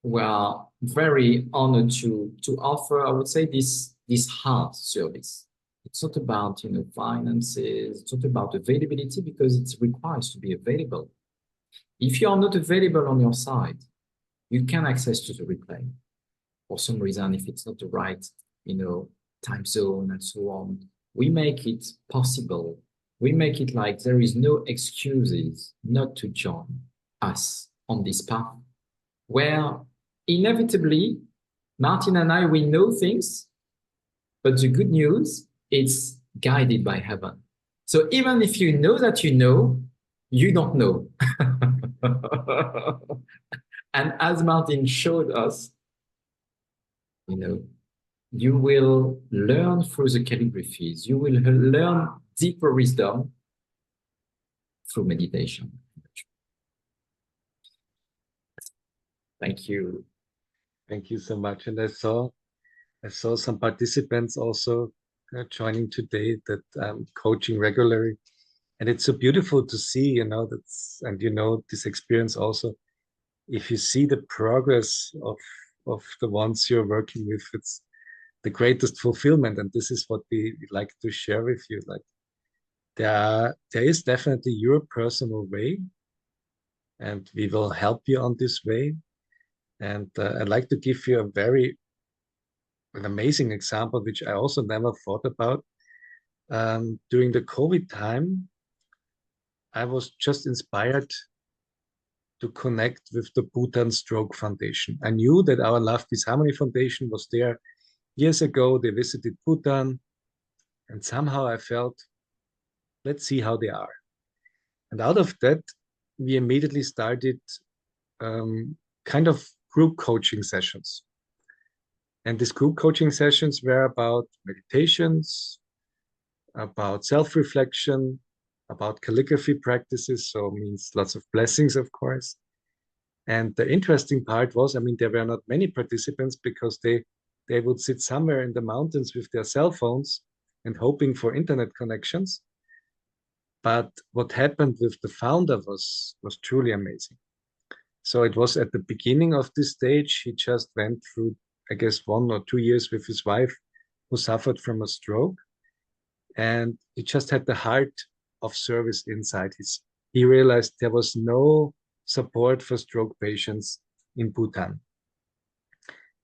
were very honored to offer, I would say, this hard service. It's not about finances, it's not about availability, because it requires to be available. If you are not available on your side, you can access to the replay. For some reason, if it's not the right time zone and so on, we make it possible. We make it like there is no excuses not to join us on this path, where inevitably Martin and I, we know things, but the good news, it's guided by heaven. So even if you know that you don't know. And as Martin showed us, you will learn through the calligraphies. You will learn deeper wisdom through meditation. Thank you. Thank you so much. And I saw some participants also joining today that I'm coaching regularly. And it's so beautiful to see, this experience also. If you see the progress of the ones you're working with, it's the greatest fulfillment. And this is what we like to share with you. Like there is definitely your personal way, and we will help you on this way. And I'd like to give you an amazing example, which I also never thought about. During the COVID time, I was just inspired to connect with the Bhutan Stroke Foundation. I knew that our Love Peace Harmony Foundation was there years ago. They visited Bhutan, and somehow I felt, let's see how they are. And out of that, we immediately started kind of group coaching sessions. And these group coaching sessions were about meditations, about self-reflection, about calligraphy practices, so means lots of blessings, of course. And the interesting part was, I mean, there were not many participants because they would sit somewhere in the mountains with their cell phones and hoping for internet connections. But what happened with the founder was truly amazing. So it was at the beginning of this stage, he just went through, I guess, 1 or 2 years with his wife who suffered from a stroke. And he just had the heart of service inside. He realized there was no support for stroke patients in Bhutan.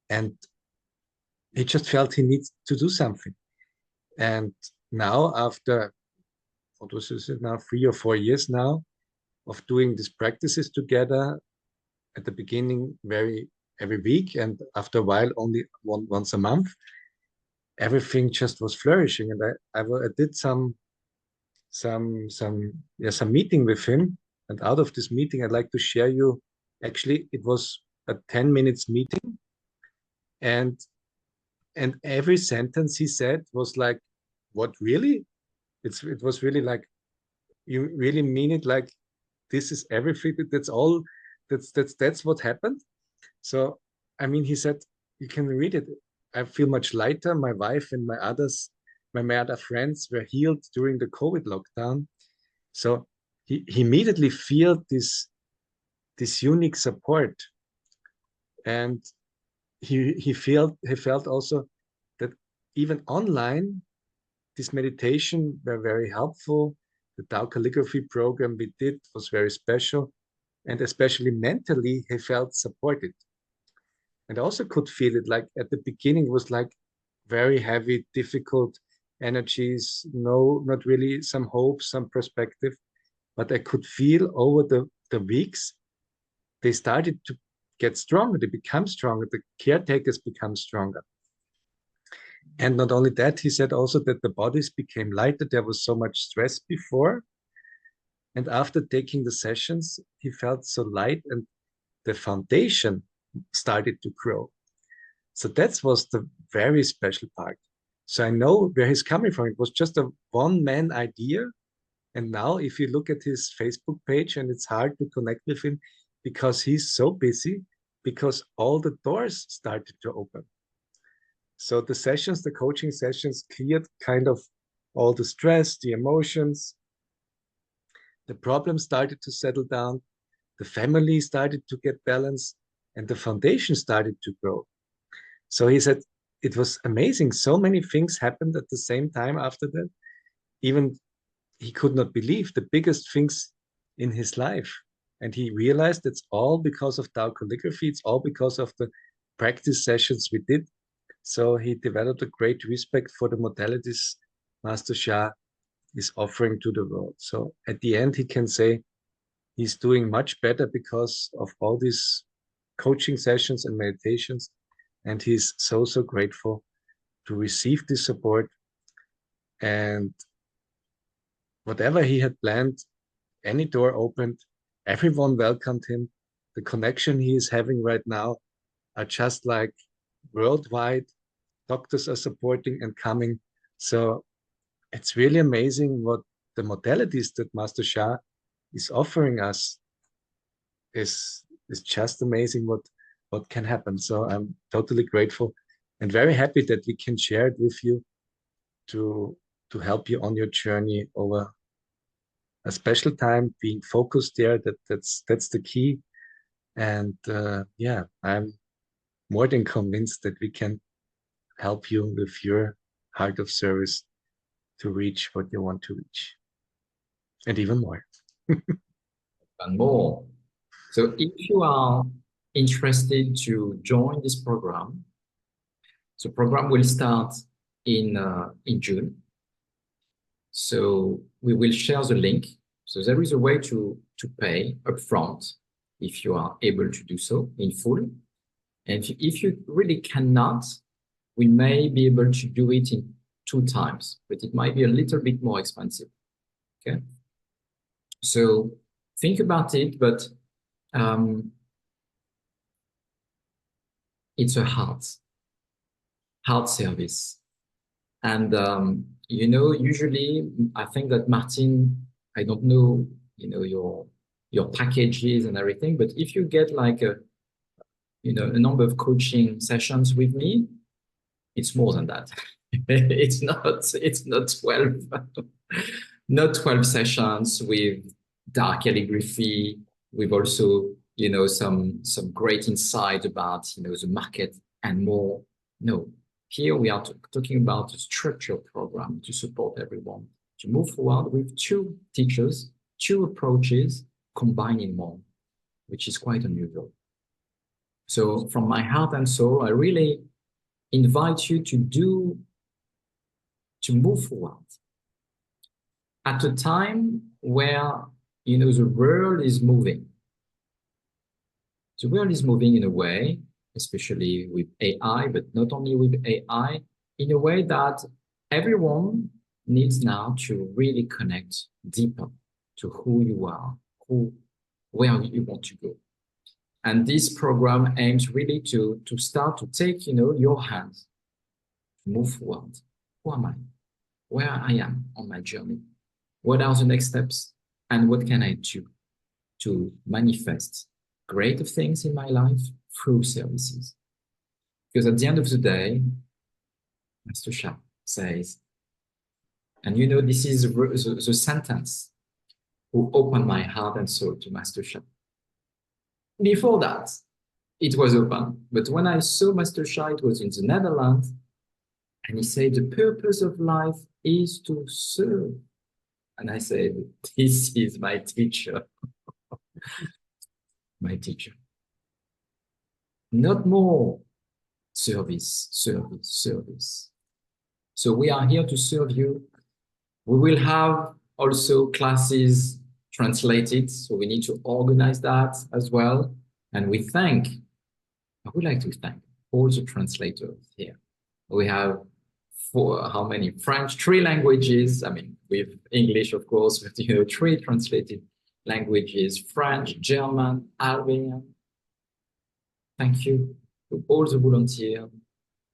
And he just felt he needs to do something. And now, after, what was it now, 3 or 4 years now of doing these practices together, at the beginning, every week, and after a while, only once a month, everything just was flourishing. And I did some meeting with him. And out of this meeting, I'd like to share you, actually, it was a 10 minutes meeting. And every sentence he said was like, what, really? It was really like, you really mean it? Like, this is everything? That's all? That's what happened? So, I mean, he said, you can read it. I feel much lighter. My wife and my other friends were healed during the COVID lockdown. So he immediately felt this unique support. And he felt also that even online, this meditation were very helpful. The Tao calligraphy program we did was very special. And especially mentally, he felt supported. And I also could feel it, like at the beginning was like very heavy, difficult energies, no, not really some hope, some perspective. But I could feel over the weeks, they started to get stronger, they become stronger, the caretakers become stronger. And not only that, he said also that the bodies became lighter. There was so much stress before. And after taking the sessions, he felt so light, and the foundation started to grow. So that was the very special part. So I know where he's coming from. It was just a one-man idea. And now if you look at his Facebook page, and it's hard to connect with him because he's so busy, because all the doors started to open. So the sessions, the coaching sessions, cleared kind of all the stress, the emotions. The problems started to settle down. The family started to get balanced, and the foundation started to grow. So he said it was amazing. So many things happened at the same time after that. Even he could not believe the biggest things in his life. And he realized it's all because of Tao calligraphy. It's all because of the practice sessions we did. So he developed a great respect for the modalities Master Sha is offering to the world. So at the end, he can say he's doing much better because of all these coaching sessions and meditations. And he's so grateful to receive this support. And whatever he had planned, any door opened, everyone welcomed him. The connection he is having right now are just like worldwide. Doctors are supporting and coming. So it's really amazing what the modalities that Master Sha is offering us is just amazing what can happen. So I'm totally grateful and very happy that we can share it with you to help you on your journey over a special time, being focused there. That's the key. And yeah, I'm more than convinced that we can help you with your heart of service to reach what you want to reach, and even more. And more. So if you are interested to join this program, the program will start in June. So we will share the link. So there is a way to pay upfront if you are able to do so in full. And if you really cannot, we may be able to do it in 2 times, but it might be a little bit more expensive. Okay. So think about it, but it's a hard service. And usually I think that Martin, I don't know, your packages and everything, but if you get like a number of coaching sessions with me, it's more than that. It's not 12, not 12 sessions with dark calligraphy, with also, some great insight about, the market and more. No, here we are talking about a structured program to support everyone to move forward with two teachers, two approaches, combining more, which is quite unusual. So from my heart and soul, I really invite you to move forward at a time where, the world is moving. The world is moving in a way, especially with AI, but not only with AI, in a way that everyone needs now to really connect deeper to who you are, where you want to go. And this program aims really to start to take, your hands, move forward. Who am I? Where I am on my journey? What are the next steps? And what can I do to manifest greater things in my life through services? Because at the end of the day, Master Sha says, and this is the sentence who opened my heart and soul to Master Sha. Before that, it was open. But when I saw Master Sha, it was in the Netherlands, and he said, the purpose of life is to serve. And I said, this is my teacher. My teacher. Not more service, service, service. So we are here to serve you. We will have also classes translated, so we need to organize that as well. And I would like to thank all the translators here. We have how many? French, 3 languages. I mean, with English, of course, with 3 translated languages: French, German, Albanian. Thank you to all the volunteers.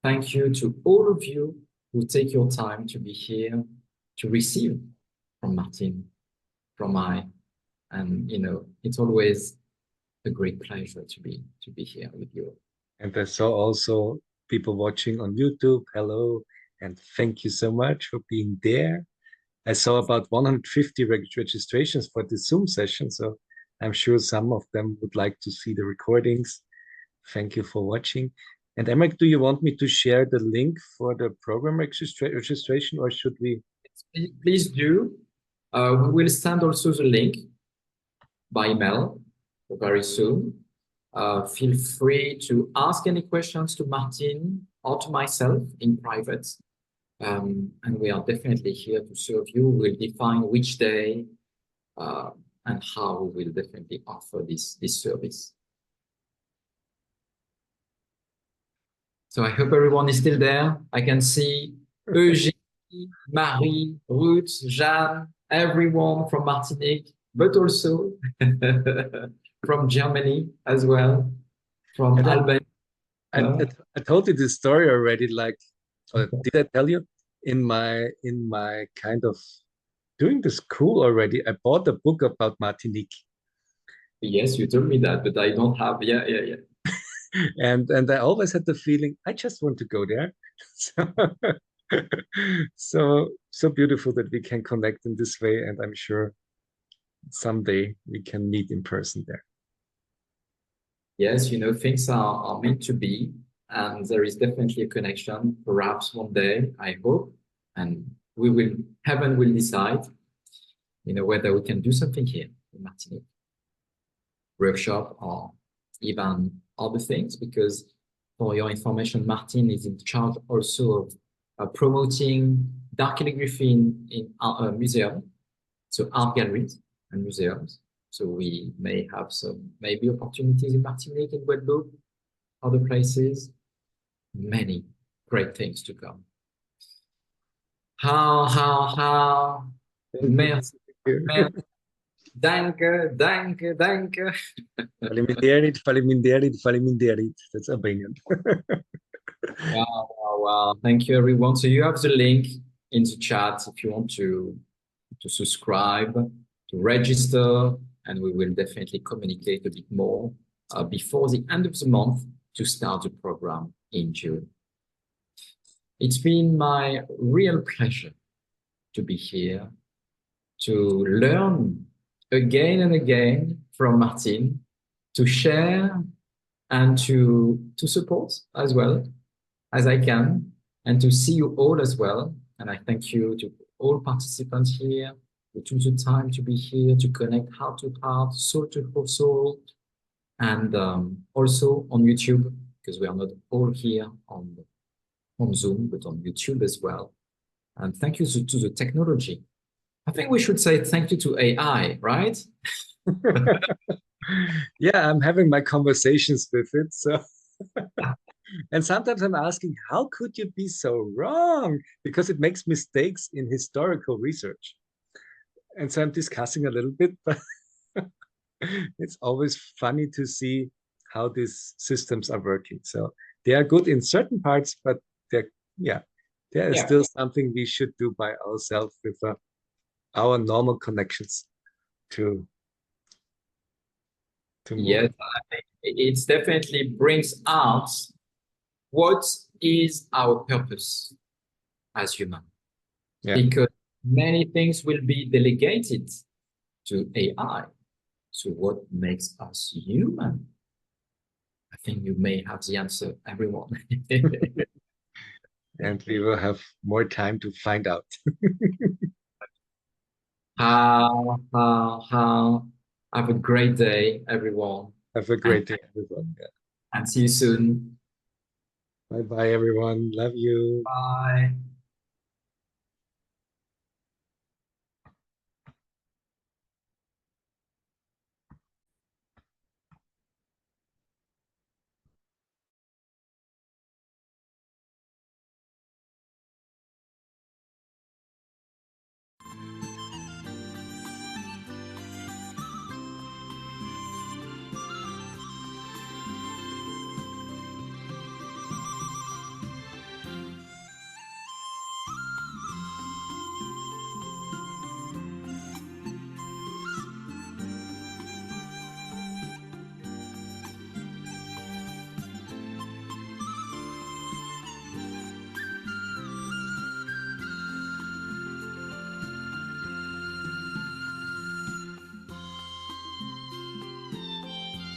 Thank you to all of you who take your time to be here to receive from Martin, from I. And, it's always a great pleasure to be here with you. And I saw also people watching on YouTube. Hello, and thank you so much for being there. I saw about 150 registrations for the Zoom session, so I'm sure some of them would like to see the recordings. Thank you for watching. And Emmerich, do you want me to share the link for the program registration, or should we? Please do. We will send also the link by email very soon. Feel free to ask any questions to Martin or to myself in private. And we are definitely here to serve you. We'll define which day and how we will definitely offer this service. So I hope everyone is still there. I can see Eugénie, Marie, Ruth, Jeanne, everyone from Martinique, but also from Germany as well, from Albania. I told you this story already. Like, did I tell you? In my kind of doing the school already, I bought a book about Martinique. Yes, you told me that, but I don't have. Yeah. And I always had the feeling I just want to go there. So beautiful that we can connect in this way, and I'm sure someday we can meet in person there. Yes, things are meant to be, and there is definitely a connection. Perhaps one day, I hope, and heaven will decide, whether we can do something here in Martinique, workshop or even other things, because for your information, Martin is in charge also of promoting dark calligraphy in museums, so art galleries and museums. So we may have some maybe opportunities in Martinique, in Guadeloupe, other places, many great things to come. How? Merci. Danke, danke, danke. Faliminderit. That's Albanian. Wow, wow, wow. Thank you, everyone. So you have the link in the chat if you want to subscribe, to register, and we will definitely communicate a bit more before the end of the month to start the program in June. It's been my real pleasure to be here, to learn again and again from Martin, to share and to support as well as I can, and to see you all as well. And I thank you to all participants here who took the time to be here, to connect heart to heart, soul to soul, and also on YouTube, because we are not all here on Zoom, but on YouTube as well. And thank you to the technology. I think we should say thank you to AI, right? Yeah, I'm having my conversations with it. So, and sometimes I'm asking, how could you be so wrong? Because it makes mistakes in historical research. And so I'm discussing a little bit, but it's always funny to see how these systems are working. So they are good in certain parts, but there is still something we should do by ourselves with our normal connections to move. Yes, it definitely brings out what is our purpose as human. Yeah. Because many things will be delegated to AI. So what makes us human? I think you may have the answer, everyone. And we will have more time to find out. Have a great day, everyone. Have a great day, everyone. Yeah. And see you soon. Bye-bye, everyone. Love you. Bye.